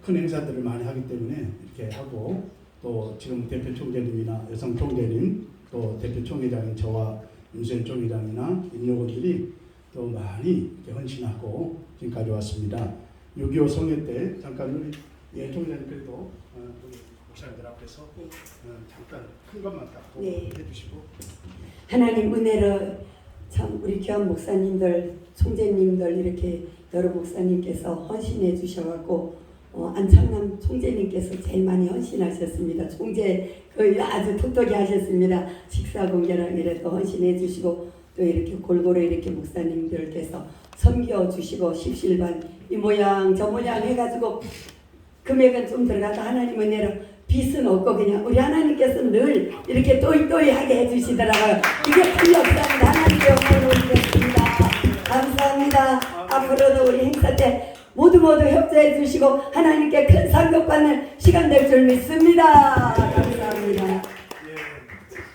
큰 행사들을 많이 하기 때문에 이렇게 하고 또 지금 대표 총재님이나 여성 총재님 또 대표 총회장인 저와 윤수현 총회장이나 임요원들이 또 많이 이렇게 헌신하고 지금까지 왔습니다. 6.25 성회 때 잠깐 우리 총회장님께도 우리 목사님들 앞에서 잠깐 큰 것만 딱 네. 해주시고 하나님 은혜로 참 우리 귀한 목사님들, 총재님들 이렇게 여러 목사님께서 헌신해 주셔갖고 안창남 총재님께서 제일 많이 헌신하셨습니다. 총재 아주 톡톡히 하셨습니다. 식사 공개랑 이래도 헌신해 주시고 또 이렇게 골고루 이렇게 목사님들께서 섬겨 주시고 십실반 이 모양 저 모양 해가지고 금액은 좀 들어가도 하나님은 내려 빚은 없고 그냥 우리 하나님께서는 늘 이렇게 또이또이하게 해주시더라고요. 이게 큰 역사입니다. 하나님께 영광을 올리겠습니다. 감사합니다. 앞으로도 우리 행사 때 모두 협조해 주시고 하나님께 큰 상급 받는 시간 될 줄 믿습니다. 감사합니다.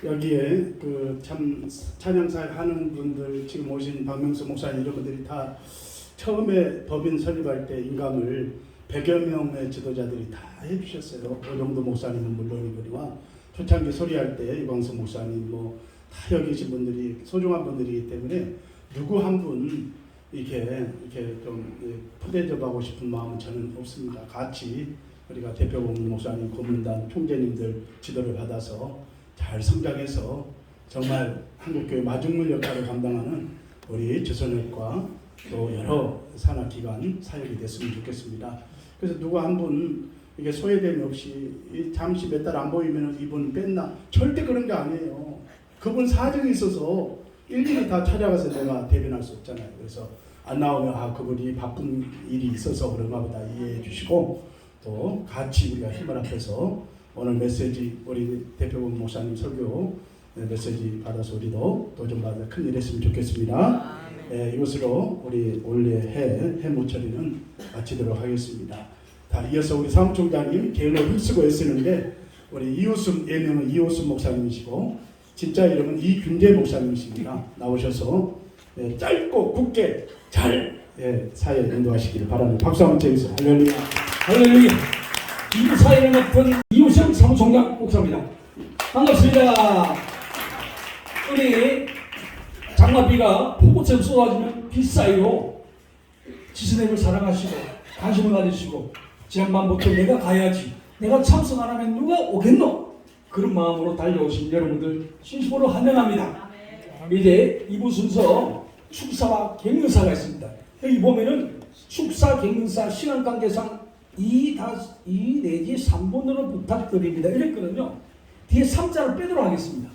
여기에 그 참 찬양사역 하는 분들 지금 오신 박명수 목사님 이런 분들이 다 처음에 법인 설립할 때 인감을 100여 명의 지도자들이 다 해주셨어요. 오정도 목사님은 물론이거니와 초창기 소리할 때 이광수 목사님 뭐 다 여기 계신 분들이 소중한 분들이기 때문에 누구 한 분 이렇게 좀 푸대접하고 싶은 마음은 저는 없습니다. 같이 우리가 대표고문 목사님, 고문단, 총재님들 지도를 받아서 잘 성장해서 정말 한국교회 마중물 역할을 감당하는 우리 주선회과 또 여러 산학기관 사역이 됐으면 좋겠습니다. 그래서 누구 한 분 이게 소외됨이 없이 잠시 몇 달 안 보이면 이분 뺐나 절대 그런 게 아니에요. 그분 사정이 있어서 일일이 다 찾아가서 내가 대변할 수 없잖아요. 그래서 안 나오면 그분이 바쁜 일이 있어서 그런가 보다 이해해 주시고 또 같이 우리가 힘을 합해서 오늘 메시지 우리 대표고문 목사님 설교 메시지 받아서 우리도 도전받아 큰일 했으면 좋겠습니다. 이것으로 우리 올해 해무처리는 마치도록 하겠습니다. 다 이어서 우리 사무총장님 개인을 힘쓰고 애쓰는데 우리 이호순 예명은 이호순 목사님이시고 진짜 이름은 이균재 목사님이십니다. 나오셔서 짧고 굵게 잘 사회 인도하시기를 바랍니다. 박수 한번 쳐주세요. 할렐루야. 할렐루야. 이 사회를 맡은 이우성 사무총장 목사입니다. 반갑습니다. 우리 장마비가 폭우처럼 쏟아지는 빛 사이로 지스네를 사랑하시고 관심을 가지시고 지난번부터 내가 가야지, 내가 참석 안 하면 누가 오겠노? 그런 마음으로 달려오신 여러분들 진심으로 환영합니다. 이제 2부 순서 축사와 갱년사가 있습니다. 여기 보면은 축사, 갱년사 시간 관계상 2 내지 3분으로 부탁드립니다. 이랬거든요. 뒤에 3자를 빼도록 하겠습니다.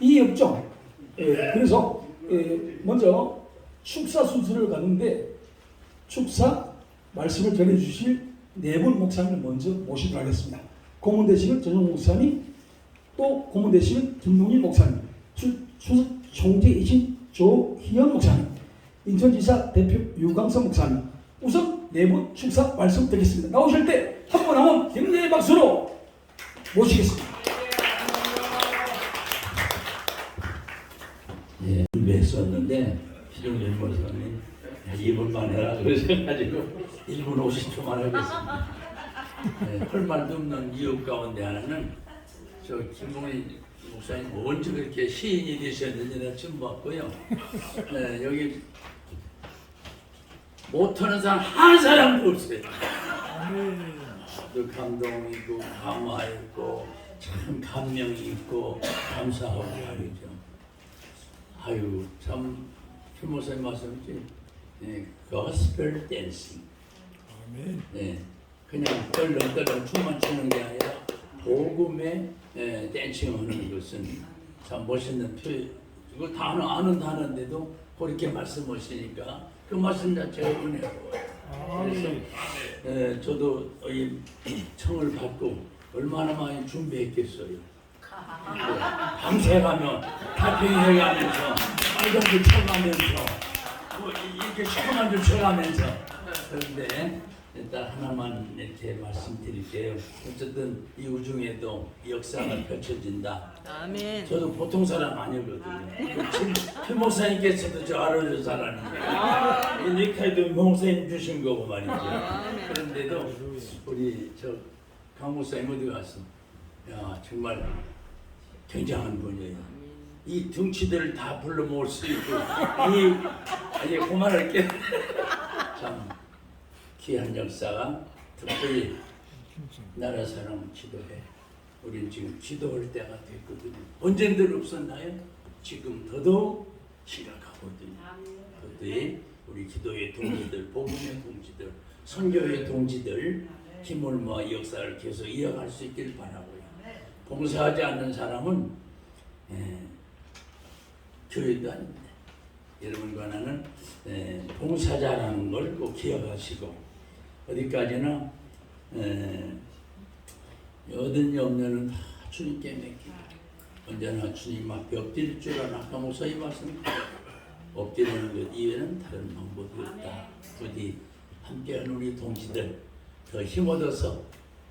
이 없죠? 그래서 먼저 축사 순서를 가는데 축사 말씀을 전해주실 네 분 목사님을 먼저 모시도록 하겠습니다. 고문 되시는 전용 목사님, 또 고문 되시는 김동일 목사님, 총재이신 조희연 목사님, 인천지사 대표 유광석 목사님. 우선 네 분 축사 말씀드리겠습니다. 나오실 때 한 분 한 분 격려의 박수로 모시겠습니다. 예, 준비했었는데 기동전 목사님 2분만 해라 그러셔가지고 1분 50초만 하겠습니다. 할 말도 없는 이유 가운데 하나는 저 김동일 목사님 언제 그렇게 시인이 되셨는지 내가 처음 봤고요. 여기 못하는 사람 한 사람도 없어요. 또 감동이 있고 감화 있고 참 감명이 있고 감사하고 말이죠. 아유 참 김 목사님 말씀이지. gospel dancing. 네, 그냥 떨렁떨렁 춤만 추는 게 아니라 복음의 댄싱하는 것은 참 멋있는 표현. 이거 단어 아는 단어인데도 그렇게 말씀하시니까 그 말씀 자체가 은혜로워요. 그래서 저도 이 청을 받고 얼마나 많이 준비했겠어요. 밤새가며 타핑해가면서 빨간불 쳐가면서 뭐 이렇게 시원한 줄 쳐가면서 그런데 일단 하나만 이렇게 말씀드릴게요. 어쨌든 이 우중에도 역사가 펼쳐진다. 아멘. 저도 보통 사람 아니거든요. 김 목사님께서도 저 알아주는 사람이에요. 이 넥타이도 목사님 주신 거고 말이죠. 그런데도 우리 저 강 목사님 어디 갔어? 야 정말 굉장한 분이에요. 이 등치들을 다 불러 모을 수 있고 이제 그만할게. 참 귀한 역사가 특별히 나라 사람 지도해. 우리는 지금 지도할 때가 됐거든요. 언젠들 없었나요? 지금 더더욱 심각하거든요. 그때 우리 기도의 동지들, 복음의 동지들, 선교의 동지들 힘을 모아 역사를 계속 이어갈 수 있길 바라고요. 봉사하지 않는 사람은 교회도 아닙니다. 여러분과 나는 봉사자라는 걸 꼭 기억하시고 어디까지나 얻은 염려는 다 주님께 맡기고 언제나 주님 앞에 엎드릴 줄 아는 아까 목사님 말씀 엎드리는 것 이외에는 다른 방법이 없다. 부디 함께하는 우리 동지들 더 힘얻어서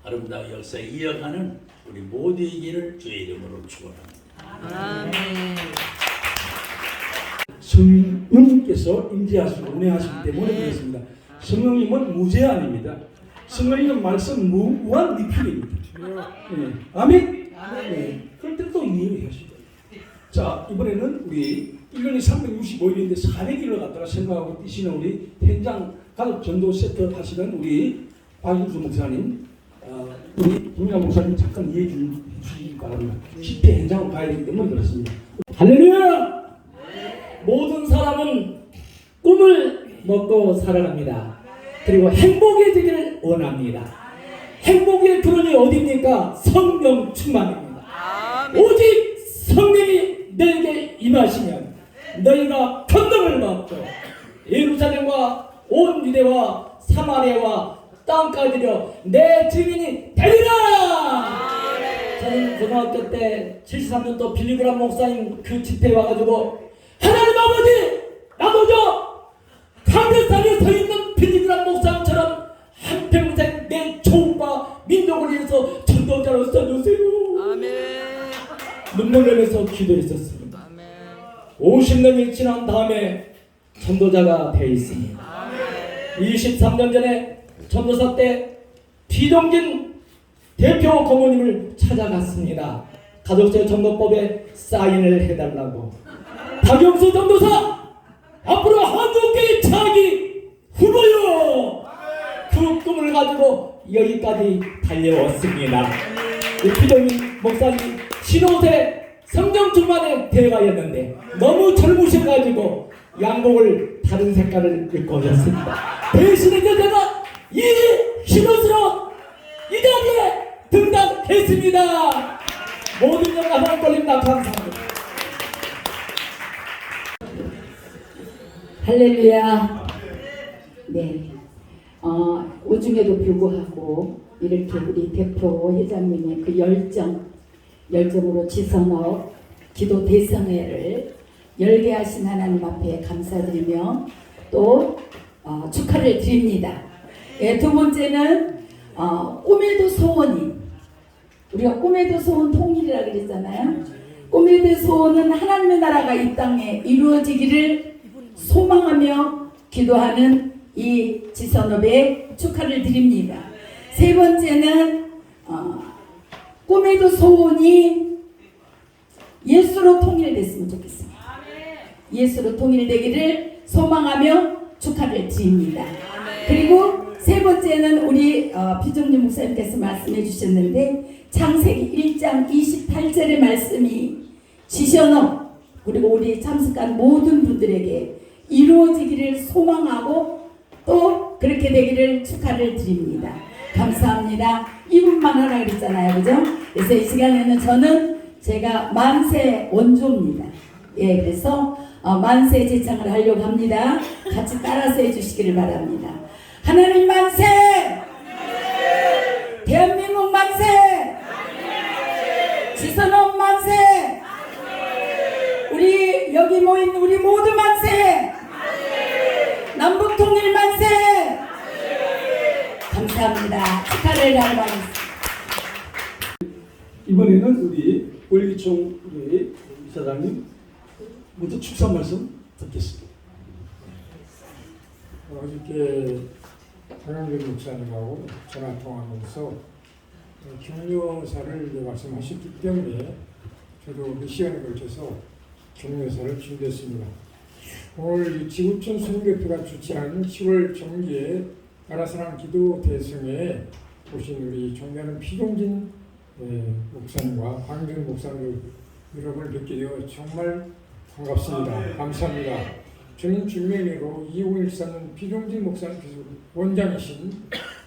아름다운 역사 이어가는 우리 모두이기를 주의 이름으로 축원합니다. 성령님께서 임재하시고 운행하시기 때문에 그렇습니다. 성령님은 무제한입니다. 성령님은 말씀 무한 리필입니다. 네. 아멘? 네. 그럴 때 또 이해하시죠. 자, 이번에는 우리 1년에 365일인데 400일을 갖다가 생각하고 뛰시는 우리 현장 가족 전도 세트 하시는 우리 박인수 목사님, 우리 김민아 목사님 잠깐 이해해 주시기 바랍니다. 10대 현장을 가야 되기 때문에 그렇습니다. 할렐루야! 모든 사람은 꿈을 먹고 살아갑니다. 그리고 행복해지기를 원합니다. 행복의 근원이 어디입니까? 성령 충만입니다. 오직 성령이 너에게 임하시면 너희가 권능을 받고 예루살렘과 온 유대와 사마리아와 땅까지로 내 증인이 되리라. 저는 고등학교 때 73년도 빌리그람 목사님 그 집회에 와가지고 하나님 아버지 나도 강대상에 서 있는 빌리그람 목사님처럼 한평생 내 조국과 민족을 위해서 전도자로 써주세요. 아멘. 눈물 흘리면서 기도했었습니다. 아멘. 50년이 지난 다음에 전도자가 되어 있습니다. 아멘. 23년 전에 전도사 때 비동진 대표 고모님을 찾아갔습니다. 가족세 전도법에 사인을 해달라고. 박영수 전도사 앞으로 한국교회 차기 후보요. 그 꿈을 가지고 여기까지 달려왔습니다. 비동진 목사님 신호세 성령 충만의 대가였는데 너무 젊으셔가지고 양복을 다른 색깔을 입고 오셨습니다. 대신해서 제가 이 신호수로 이 자리에 등단했습니다. 모든 영광 하나님 돌립니다. 감사합니다. 할렐루야. 네. 오중에도 불구하고 이렇게 우리 대표 회장님의 그 열정으로 지선업 기도 대성회를 열게 하신 하나님 앞에 감사드리며 또 축하를 드립니다. 네, 두 번째는 꿈에도 소원이 우리가 꿈에도 소원 통일이라 그랬잖아요. 꿈에도 소원은 하나님의 나라가 이 땅에 이루어지기를 소망하며 기도하는 이 지선업에 축하를 드립니다. 세 번째는 꿈에도 소원이 예수로 통일됐으면 좋겠습니다. 예수로 통일되기를 소망하며 축하를 드립니다. 그리고 세 번째는 우리 비정준 목사님께서 말씀해 주셨는데 창세기 1장 28절의 말씀이 지선업 그리고 우리 참석한 모든 분들에게 이루어지기를 소망하고 또 그렇게 되기를 축하를 드립니다. 감사합니다. 이분만 하라 그랬잖아요. 그죠? 그래서 이 시간에는 저는 제가 만세 원조입니다. 예, 그래서 만세 제창을 하려고 합니다. 같이 따라서 해주시기를 바랍니다. 하나님 만세! 대한민국 만세! 지선업 만세! 우리 여기 모인 우리 모두 만세! 남북 통일 만세! 감사합니다. 축하를 하러 가겠습니다. 이번에는 우리 월기총 우리 이사장님 먼저 축사 말씀 듣겠습니다. 어저께 박영준 목사님하고 전화 통화하면서 격려사를 말씀하셨기 때문에 저도 몇 시간에 걸쳐서 격려사를 준비했습니다. 오늘 지구촌 선교회가 주최하는 10월 정기에 나라사랑 기도 대성에 오신 우리 존경하는 피종진 목사님과 황준 목사님 여러분을 뵙게 되어 정말 반갑습니다. 감사합니다. 저는 준명이고 이웅일 사는 비종진 목사님께서 원장이신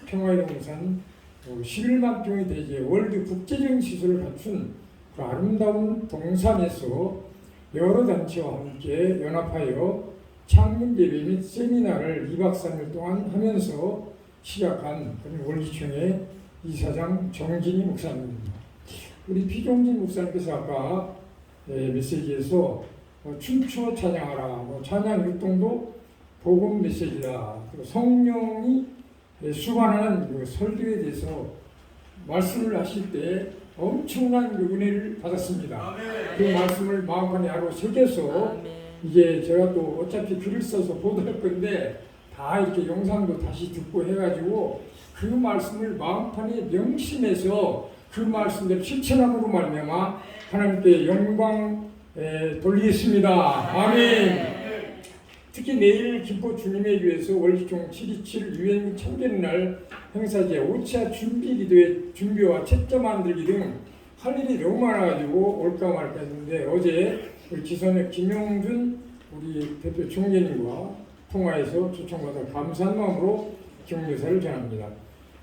평화의동산 11만 평이 되게 월드 국제적인 시설을 갖춘 그 아름다운 동산에서 여러 단체와 함께 연합하여 창립 예배 및 세미나를 2박 3일 동안 하면서 시작한 월기총회 이사장 정진희 목사님입니다. 우리 비종진 목사님께서 아까 메시지에서 춤추어 찬양하라, 찬양 율동도 복음 메시지다, 그리고 성령이 수반하는 그 설교에 대해서 말씀을 하실 때 엄청난 그 은혜를 받았습니다. 그 말씀을 마음판에 하루 새겨서 이제 제가 또 어차피 글을 써서 보도할 건데 다 이렇게 영상도 다시 듣고 해가지고 그 말씀을 마음판에 명심해서 그 말씀대로 실천함으로 말미암아 하나님께 영광 돌리겠습니다. 아멘. 특히 내일 김포 주님의 교회에서 월기총 727 유엔 참견 날 행사제 5차 준비 기도의 준비와 책자 만들기 등 할 일이 너무 많아가지고 올까 말까 했는데 어제 우리 지선의 김용준 우리 대표 총재님과 통화해서 초청받아 감사한 마음으로 격려사를 전합니다.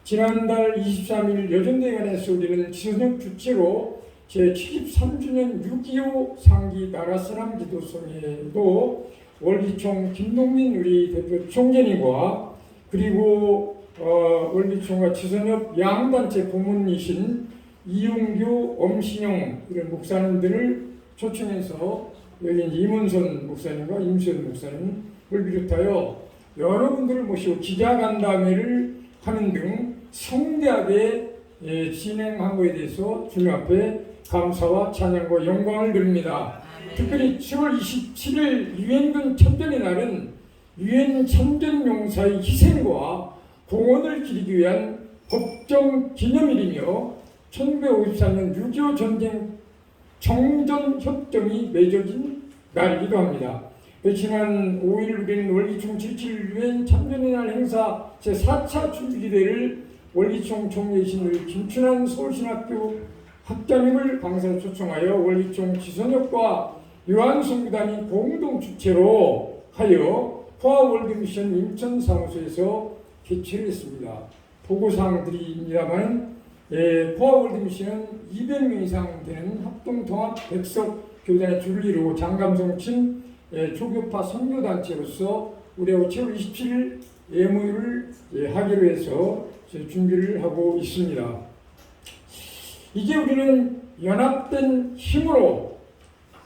지난달 23일 여전대관에서 우리는 지선혁 주체로 제73주년 6.25 상기 나라사랑 기도성회도 월기총 김동민 우리 대표 총재님과 그리고 월기총과 지선협 양단체 고문이신 이용규, 엄신영 이런 목사님들을 초청해서 여기 이문선 목사님과 임수연 목사님을 비롯하여 여러분들을 모시고 기자간담회를 하는 등 성대하게 진행한 것에 대해서 주님 앞에 감사와 찬양과 영광을 드립니다. 특별히 7월 27일 유엔군 참전의 날은 유엔 참전용사의 희생과 공헌을 기리기 위한 법정 기념일이며 1953년 6.25 전쟁 정전협정이 맺어진 날이기도 합니다. 지난 5일 우리는 월기총 77 유엔 참전의 날 행사 제4차 준비기대를 월기총 총재이신 우리 김춘환 서울신학교 학장님을 강사로 초청하여 월기총 지선혁과 요한송구단이 공동 주최로 하여 포화월드미션 인천 사무소에서 개최를 했습니다. 보고사항들입니다만 포화월드미션은 200명 이상 되는 합동통합 백석 교단의 줄을 이루고 장감성친 조교파 선교단체로서 우리하고 7월 27일 예물을 하기로 해서 준비를 하고 있습니다. 이제 우리는 연합된 힘으로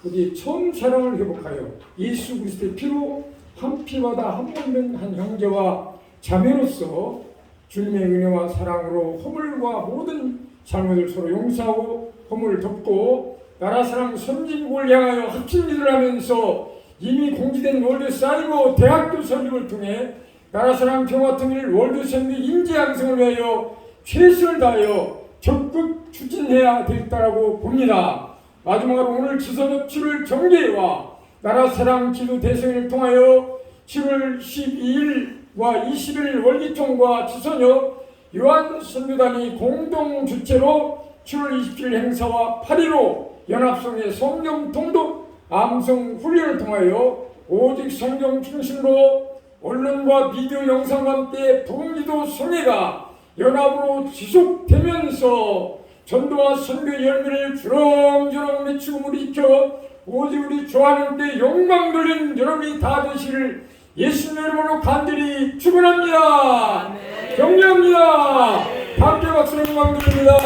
우리 처음 사랑을 회복하여 예수 그리스도의 피로 한 피보다 한 몸된 한 형제와 자매로서 주님의 은혜와 사랑으로 허물과 모든 잘못을 서로 용서하고 허물을 덮고 나라 사랑 선진국을 향하여 합친 일을 하면서 이미 공지된 월드 사이버 대학교 설립을 통해 나라 사랑 평화 통일 월드 선교 인재 양성을 위하여 최선을 다하여 적극 추진해야 되겠다고 봅니다. 마지막으로 오늘 지선협 7월 정계와 나라 사랑 기도 대성회를 통하여 7월 12일과 20일 월기총과 지선협 요한 선교단이 공동 주최로 7월 27일 행사와 8.15 연합성의 성경 통독 암송 훈련을 통하여 오직 성경 중심으로 언론과 미디어 영상과 함께 복음기도 성회가 연합으로 지속되면서 전도와 선교의 열매를 주렁주렁 맺히고 물이켜 오직 우리 주 하나님께 영광 돌린 여러분이 다 되시를 예수님 이름으로 간절히 축원합니다. 격려합니다. 함께 박수로 영광 드립니다.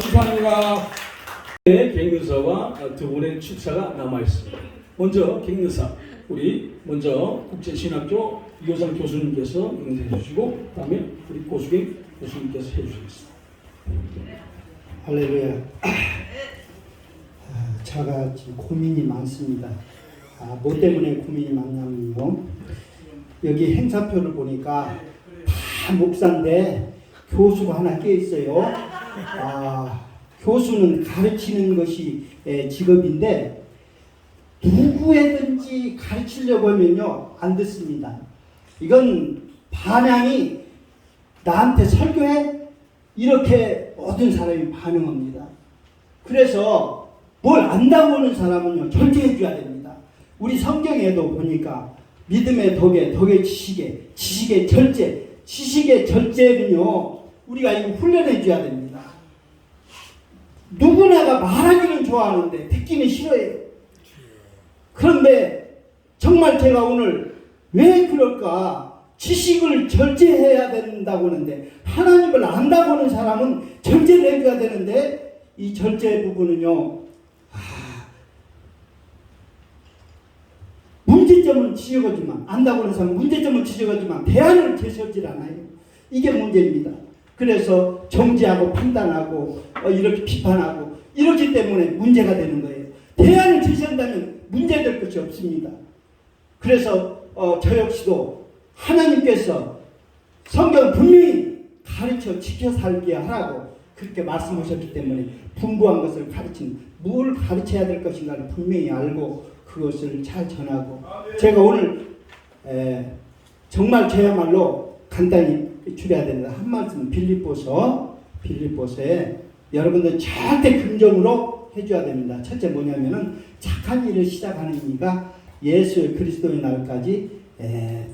감사합니다. 갱유사와 두 분의 축사가 남아 있습니다. 먼저 갱유사 우리 먼저 국제신학교 이호상 교수님께서 인사해 주시고 다음에 우리 고수경 교수님께서 해주시겠습니다. 할렐루야. 제가 지금 고민이 많습니다. 뭐 때문에 고민이 많냐면요. 여기 행사표를 보니까 다 목사인데 교수가 하나 껴 있어요. 교수는 가르치는 것이 직업인데 누구에든지 가르치려고 하면요 안 듣습니다. 이건 반향이 나한테 설교해? 이렇게 모든 사람이 반응합니다. 그래서 뭘 안다고 하는 사람은요 절제해 줘야 됩니다. 우리 성경에도 보니까 믿음의 덕에, 덕의 지식에, 지식의 절제, 지식의 절제는요, 우리가 이거 훈련해 줘야 됩니다. 누구나가 말하기는 좋아하는데 듣기는 싫어해요. 그런데 정말 제가 오늘 왜 그럴까? 지식을 절제해야 된다고 하는데, 하나님을 안다고 하는 사람은 절제를 해줘야 되는데, 이 절제 부분은요, 문제점은 지적하지만, 안다고 하는 사람은 문제점은 지적하지만 대안을 제시하지 않아요. 이게 문제입니다. 그래서 정지하고 판단하고 이렇게 비판하고 이렇기 때문에 문제가 되는 거예요. 대안을 제시한다면 문제될 것이 없습니다. 그래서 저 역시도 하나님께서 성경 분명히 가르쳐 지켜 살게 하라고 그렇게 말씀하셨기 때문에 풍부한 것을 가르치는, 뭘 가르쳐야 될 것인가를 분명히 알고 그것을 잘 전하고, 제가 오늘 정말 저야말로 간단히 줄여야 된다 한 말씀, 빌립보서에 여러분들 절대 긍정으로 해줘야 됩니다. 첫째 뭐냐면은 착한 일을 시작하는 이가 예수 그리스도의 날까지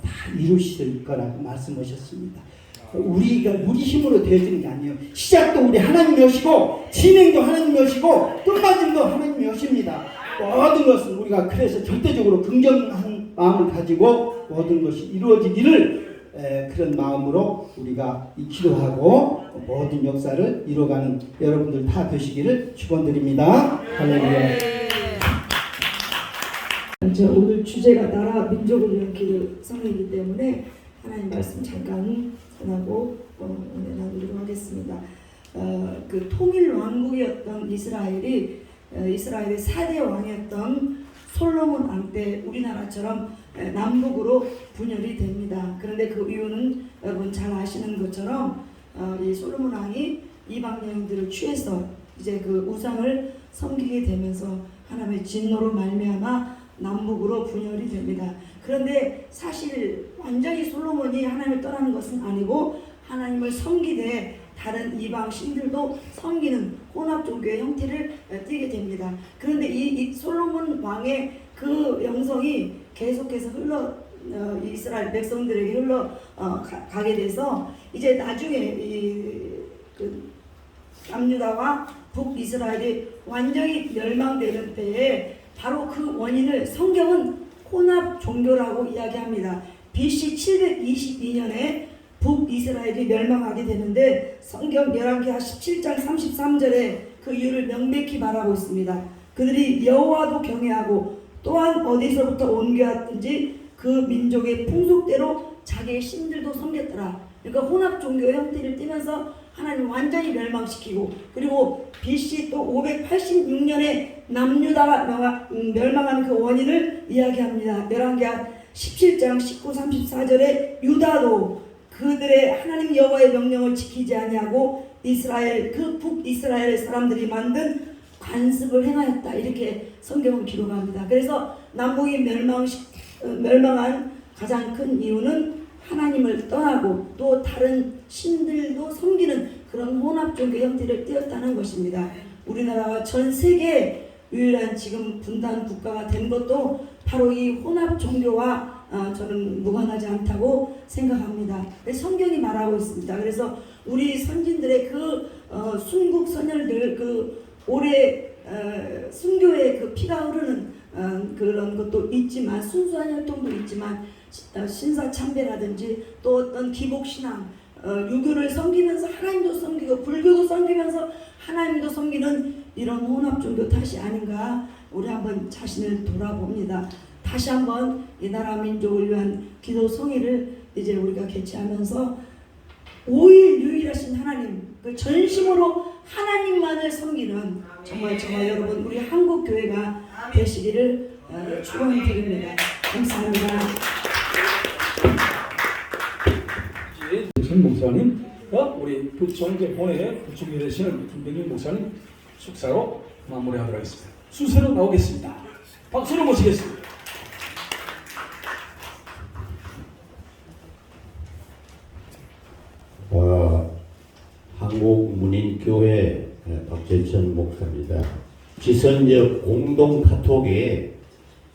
다 이루실 거라고 말씀하셨습니다. 우리가 우리 힘으로 되어지는 게 아니에요. 시작도 우리 하나님이 하시고 진행도 하나님이 하시고 끝마침도 하나님이 하십니다. 모든 것은 우리가 그래서 절대적으로 긍정한 마음을 가지고 모든 것이 이루어지기를 그런 마음으로 우리가 기도하고 모든 역사를 이뤄가는 여러분들 다 되시기를 축원드립니다. 할렐루야. 오늘 주제가 나라 민족을 위한 기도성이기 때문에 하나님 말씀 잠깐 전하고 은혜 나누도록 하겠습니다. 그 통일 왕국이었던 이스라엘의 4대 왕이었던 솔로몬 왕 때 우리나라처럼 남북으로 분열이 됩니다. 그런데 그 이유는 여러분 잘 아시는 것처럼 이 솔로몬 왕이 이방 여인들을 취해서 이제 그 우상을 섬기게 되면서 하나님의 진노로 말미암아 남북으로 분열이 됩니다. 그런데 사실 완전히 솔로몬이 하나님을 떠나는 것은 아니고 하나님을 섬기되 다른 이방 신들도 섬기는 혼합 종교의 형태를 띠게 됩니다. 그런데 이 솔로몬 왕의 그 영성이 계속해서 이스라엘 백성들에게 가게 돼서 이제 나중에 그 남유다와 북이스라엘이 완전히 멸망되는 때에 바로 그 원인을 성경은 혼합 종교라고 이야기합니다. BC 722년에 북이스라엘이 멸망하게 되는데 성경 열왕기하 17장 33절에 그 이유를 명백히 말하고 있습니다. 그들이 여호와도 경외하고 또한 어디서부터 옮겨왔든지 그 민족의 풍속대로 자기의 신들도 섬겼더라. 그러니까 혼합 종교의 형태를 띠면서 하나님 완전히 멸망시키고, 그리고 BC 또 586년에 남유다가 멸망한 그 원인을 이야기합니다. 열왕기하 17장 19, 34절에 유다도 그들의 하나님 여호와의 명령을 지키지 아니하고 이스라엘 그 북이스라엘 사람들이 만든 관습을 행하였다. 이렇게 성경은 기록합니다. 그래서 남북이 멸망한 가장 큰 이유는 하나님을 떠나고 또 다른 신들도 섬기는 그런 혼합 종교 형태를 띄었다는 것입니다. 우리나라가 전 세계 유일한 지금 분단 국가가 된 것도 바로 이 혼합 종교와 저는 무관하지 않다고 생각합니다. 성경이 말하고 있습니다. 그래서 우리 선진들의 그 순국 선열들 그 오래 순교의 그 피가 흐르는 그런 것도 있지만, 순수한 활동도 있지만, 신사참배라든지 또 어떤 기복신앙, 유교를 섬기면서 하나님도 섬기고 불교도 섬기면서 하나님도 섬기는 이런 혼합 종교 탓이 아닌가, 우리 한번 자신을 돌아봅니다. 다시 한번 이 나라 민족을 위한 기도 성의를 이제 우리가 개최하면서 5일 유일하신 하나님, 그 전심으로 하나님만을 섬기는 정말 여러분 우리 한국 교회가 되시기를 축원드립니다. 감사합니다. 전 목사님, 우리 부총재 본회 부총재 되시는 김병일 목사님 축사로 마무리하도록 하겠습니다. 수세로 나오겠습니다. 박수로 모시겠습니다. 한국문인교회 박재천 목사입니다. 지선적 공동 카톡에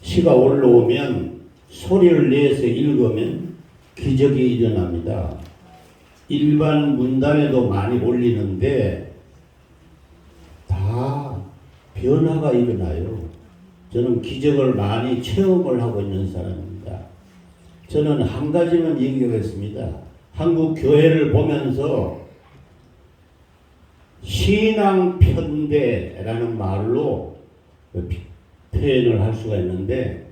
시가 올라오면 소리를 내서 읽으면 기적이 일어납니다. 일반 문단에도 많이 올리는데 다 변화가 일어나요. 저는 기적을 많이 체험을 하고 있는 사람입니다. 저는 한 가지만 얘기하겠습니다. 한국 교회를 보면서 신앙 편대라는 말로 표현을 할 수가 있는데,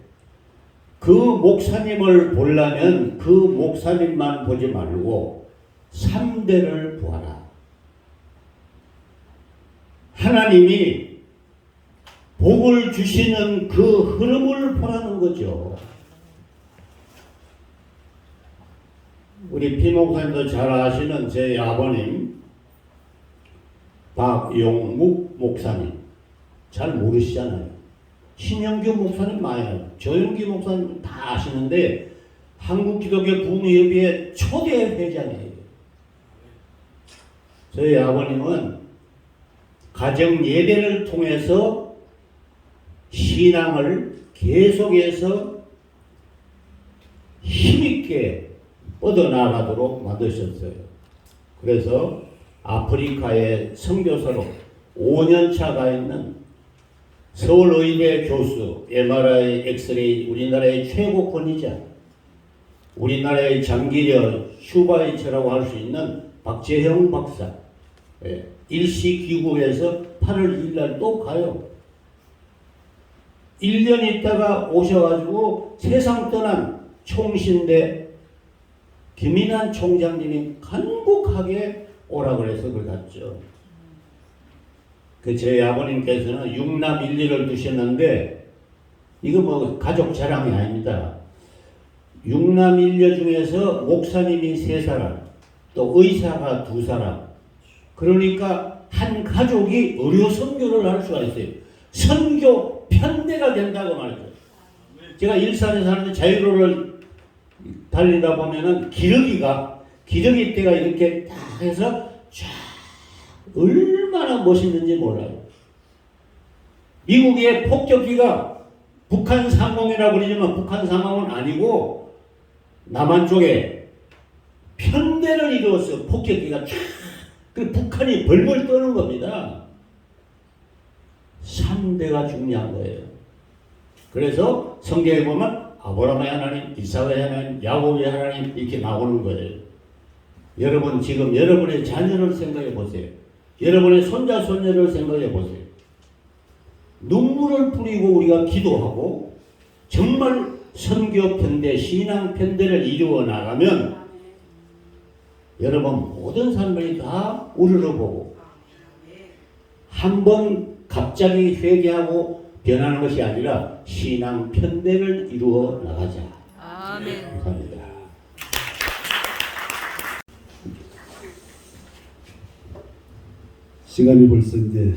그 목사님을 보려면 그 목사님만 보지 말고 3대를 보아라. 하나님이 복을 주시는 그 흐름을 보라는 거죠. 우리 피목사님도 잘 아시는 제 아버님 박용묵 목사님 잘 모르시잖아요. 신영규 목사님 많이 알아요. 조영기 목사님 다 아시는데 한국기독교 부흥협의회 초대 회장이에요. 저희 아버님은 가정 예배를 통해서 신앙을 계속해서 힘있게 뻗어나가도록 만드셨어요. 그래서 아프리카의 선교사로 5년차 가 있는 서울의대 교수, MRI, 엑스레이 우리나라의 최고 권위자, 우리나라의 장기려 슈바이처라고 할 수 있는 박재형 박사, 일시기구에서 8월 2일 날 또 가요. 1년 있다가 오셔가지고 세상 떠난 총신대 김인환 총장님이 간곡하게 오라 그래서 그걸 갔죠. 그 저희 아버님께서는 6남 1리를 두셨는데, 이거 뭐 가족 자랑이 아닙니다. 6남 1녀 중에서 목사님이 3사람, 또 의사가 2사람. 그러니까 한 가족이 의료 선교를 할 수가 있어요. 선교 편대가 된다고 말이죠. 제가 일산에 사는데 자유로를 달리다 보면은 기러기 떼가 이렇게 딱 해서 쫙 얼마나 멋있는지 몰라요. 미국의 폭격기가 북한 상공이라고 그러지만 북한 상공은 아니고 남한 쪽에 편대를 이루었어. 폭격기가 쫙. 그 북한이 벌벌 떠는 겁니다. 3대가 중요한 거예요. 그래서 성경에 보면 아브라함의 하나님, 이삭의 하나님, 야곱의 하나님 이렇게 나오는 거예요. 여러분 지금 여러분의 자녀를 생각해 보세요. 여러분의 손자 손녀를 생각해 보세요. 눈물을 뿌리고 우리가 기도하고 정말 선교 편대, 신앙 편대를 이루어 나가면 여러분 모든 사람들이 다 우러러보고 한번 갑자기 회개하고 변하는 것이 아니라 신앙 편대를 이루어 나가자. 아멘. 감사합니다. 시간이 벌써 이제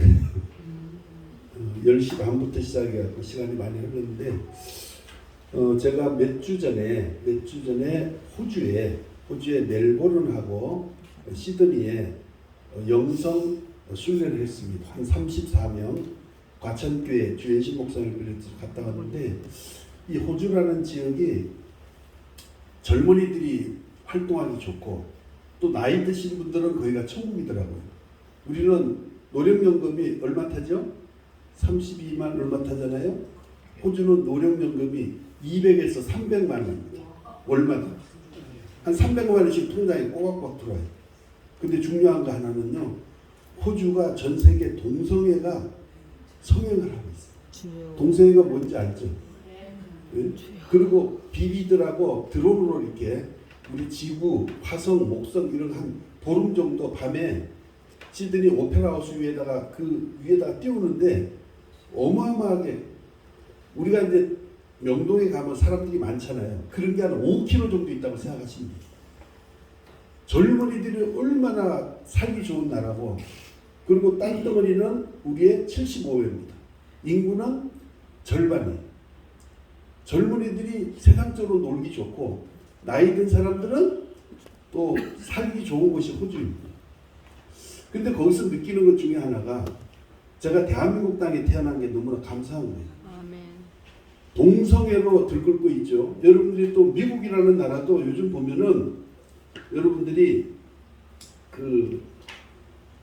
10시 반부터 시작해서 시간이 많이 흘렀는데, 제가 몇 주 전에 호주에 멜보른하고 시드니에 영성 순례를 했습니다. 한 34명 과천교회 주현신 목사를 비롯해서 갔다 왔는데, 이 호주라는 지역이 젊은이들이 활동하기 좋고 또 나이 드신 분들은 거기가 천국이더라고요. 우리는 노령연금이 얼마 타죠? 32만 얼마 타잖아요. 호주는 노령연금이 200에서 300만 원입니다. 월마다. 한 300만 원씩 통장에 꼬박꼬박 들어와요. 근데 중요한 거 하나는요. 호주가 전 세계 동성애가 성행을 하고 있어요. 동성애가 뭔지 알죠? 네? 그리고 비비들하고 드론으로 이렇게 우리 지구, 화성, 목성 이런 한 보름 정도 밤에 시드니 오페라 하우스 위에다가 띄우는데 어마어마하게, 우리가 이제 명동에 가면 사람들이 많잖아요. 그런 게 한 5km 정도 있다고 생각하시면 돼요. 젊은이들이 얼마나 살기 좋은 나라고. 그리고 땅덩어리는 우리의 75회입니다. 인구는 절반이에요. 젊은이들이 세상적으로 놀기 좋고 나이 든 사람들은 또 살기 좋은 곳이 호주입니다. 근데 거기서 느끼는 것 중에 하나가, 제가 대한민국 땅에 태어난 게 너무나 감사한 거예요. 아멘. 동성애로 들끓고 있죠. 여러분들이 또 미국이라는 나라도 요즘 보면은 여러분들이 그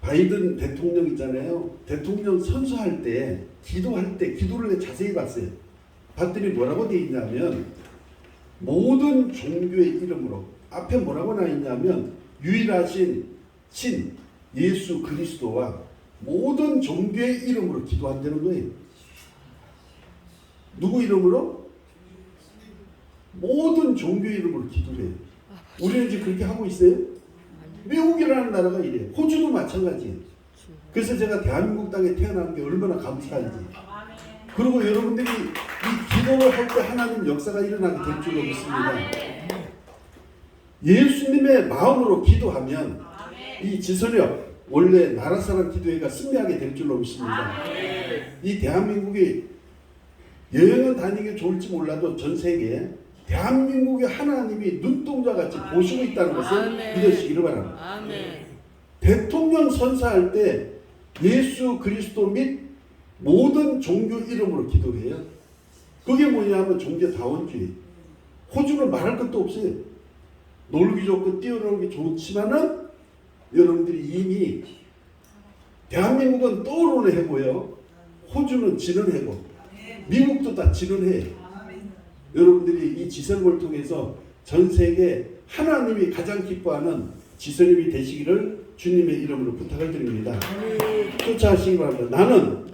바이든 대통령 있잖아요. 대통령 선서할 때 기도할 때 기도를 자세히 봤어요. 봤더니 뭐라고 돼 있냐면 모든 종교의 이름으로 앞에 뭐라고 나 있냐면 유일하신 신 예수 그리스도와 모든 종교의 이름으로 기도한다는 거예요. 누구 이름으로? 모든 종교의 이름으로 기도해요. 우리는 지금 그렇게 하고 있어요? 미국이라는 나라가 이래요. 호주도 마찬가지예요. 그래서 제가 대한민국 땅에 태어난 게 얼마나 감사한지. 그리고 여러분들이 이 기도를 할 때 하나님 역사가 일어나게 될 줄로 믿습니다. 예수님의 마음으로 기도하면 이 지선력 원래 나라 사람 기도회가 승리하게 될 줄로 믿습니다. 이 대한민국이 여행은 다니기 좋을지 몰라도 전 세계에 대한민국의 하나님이 눈동자같이 보시고 있다는 것을 믿으시기를 바랍니다. 대통령 선서할 때 예수 그리스도 및 모든 종교 이름으로 기도해요. 그게 뭐냐면 종교다원주의. 호주는 말할 것도 없어요. 놀기 좋고 뛰어놀기 좋지만은 여러분들이 이미 대한민국은 떠오르는 해고요. 호주는 지는 해고. 미국도 다 지는 해. 여러분들이 이 지선을 통해서 전 세계 하나님이 가장 기뻐하는 지선님이 되시기를 주님의 이름으로 부탁을 드립니다. 쫓아하시기 바랍니다. 나는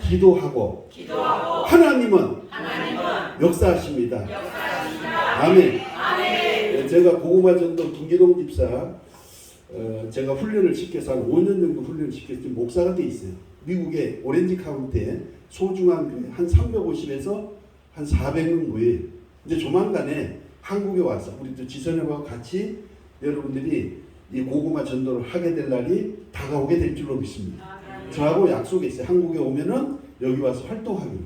기도하고 하나님은 역사하십니다. 아멘. 제가 고구마 전도 김기동 집사 제가 훈련을 시켜서 한 5년 정도 훈련을 시켜서 목사가 돼 있어요. 미국의 오렌지 카운티에 소중한 한 350에서 한 400명 모여요. 이제 조만간에 한국에 와서 우리도 지선형과 같이 여러분들이 이 고구마 전도를 하게 될 날이 다가오게 될 줄로 믿습니다. 저하고 약속했어요. 한국에 오면은 여기 와서 활동하기로.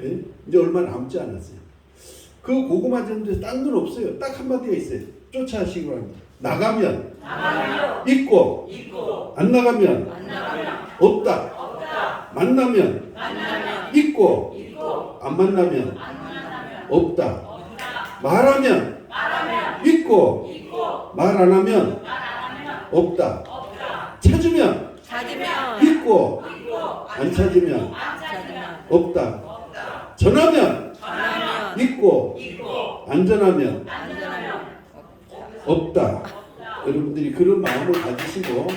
예? 이제 얼마 남지 않았어요. 그 고구마 전도에 딴 건 없어요. 딱 한마디가 있어요. 쫓아하시기 바랍니다. 나가면 있고 안 나가면 없다. 만나면 있고 안 만나면 없다. 말하면 있고 말 안 하면 없다. 찾으면 있고 안 찾으면 없다. 전하면 있고 안 전하면 없다. 여러분들이 그런 마음을 가지시고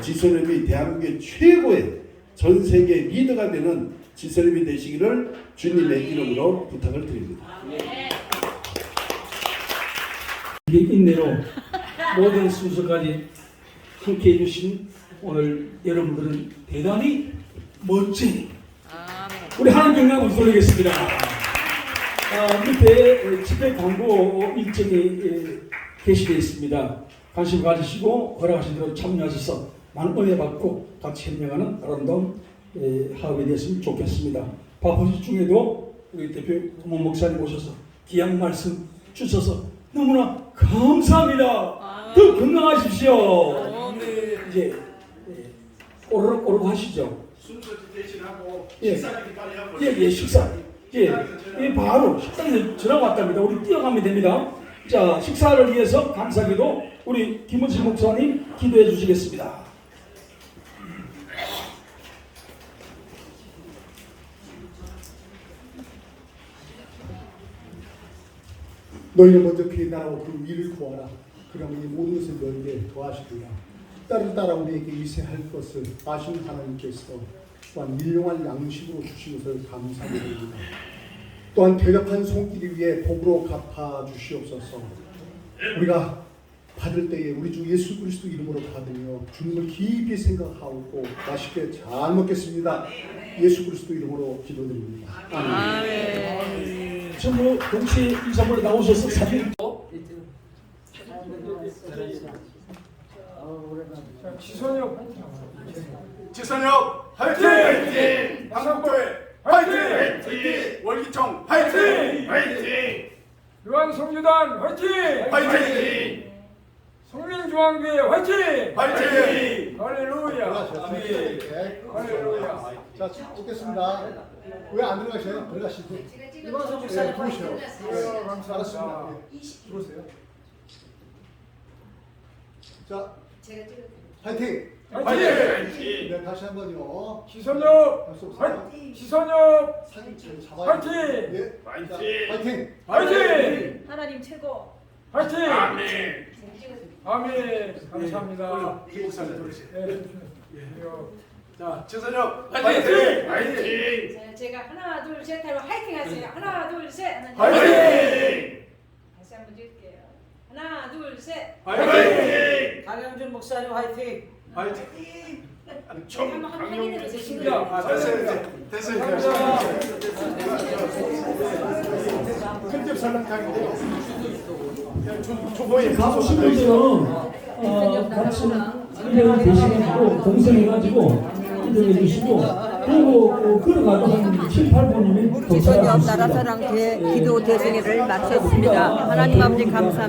지선업이 대한민국의 최고의 전 세계 리더가 되는 지선업이 되시기를 주님의 이름으로 부탁을 드립니다. 인내로 모든 순서까지 함께 해주신 오늘 여러분들은 대단히 멋진 우리 하나님 경영을 돌리겠습니다. 밑에 집회 광고 일정이 게시되어 있습니다. 관심 가지시고 허락하신 대로 참여하셔서 많은 은혜 받고 같이 협력하는 아름다운 화합이 되었으면 좋겠습니다. 바쁘신 중에도 우리 대표 고모 목사님 오셔서 귀한 말씀 주셔서 너무나 감사합니다. 더 건강하십시오. 이제 오르륵 하시죠. 순서 대신하고 예. 식사를 빨리 하고 예, 식사. 바로 식당에 전화가 왔답니다. 우리 뛰어가면 됩니다. 자, 식사를 위해서 감사기도 우리 김은실 목사님 기도해 주시겠습니다. 너희는 먼저 그의 나라와 그 위를 구하라. 그러면 이 모든 것을 너희에게 더하시리라. 따라 우리에게 이세할 것을 아시는 하나님께서 또한 일용할 양식으로 주신 것을 감사드립니다. 또한 대접한 손길을 위해 복으로 갚아 주시옵소서. 우리가 받을 때에 우리 주 예수 그리스도 이름으로 받으며 주님을 깊이 생각하고 맛있게 잘 먹겠습니다. 예수 그리스도 이름으로 기도드립니다. 아멘. 전부 동시에 인사물에 나오셔서 사진. 지선혁 화이팅! 한국교회 화이팅! 월기청 화이팅! 유한성주단 화이팅! 성민중앙교회 화이팅! 할렐루야! 할렐루야. 자, 찍겠습니다. 왜 안 들어가셔요? 들어가시죠. 이광석 목사님 보시오. 알았습니다. 들어오세요. 자, 화이팅! 화이팅! 네, 다시 한번요. 시선엽! 화이팅! 시선엽! 사진 잘 잡아야 화이팅! 예. 화이팅! 자, 화이팅! 화이팅! 하나님 최고. 화이팅! 아멘! 아멘! 감사합니다. 이 목사님 들으세요. 자, 최선엽! 화이팅! 화이팅! 자, 제가 하나 둘 셋 하면 화이팅 하세요. 하나 둘 셋. 화이팅! 다시 한번 드릴게요. 하나 둘 셋. 화이팅! 강영준 목사님 화이팅. 화이팅! 한번 확인해 주세요. 충격! 됐어요. 큰집 설렁탕인데요. 저희 가보신 분들은 같이 이대로 계시가지고 동생해가지고 이대로 해주시고 그리고 걸어가도 한 7, 8분이면 기선엽 나라사랑 기도 대승회를 마쳤습니다. 하나님 아버지 감사합니다.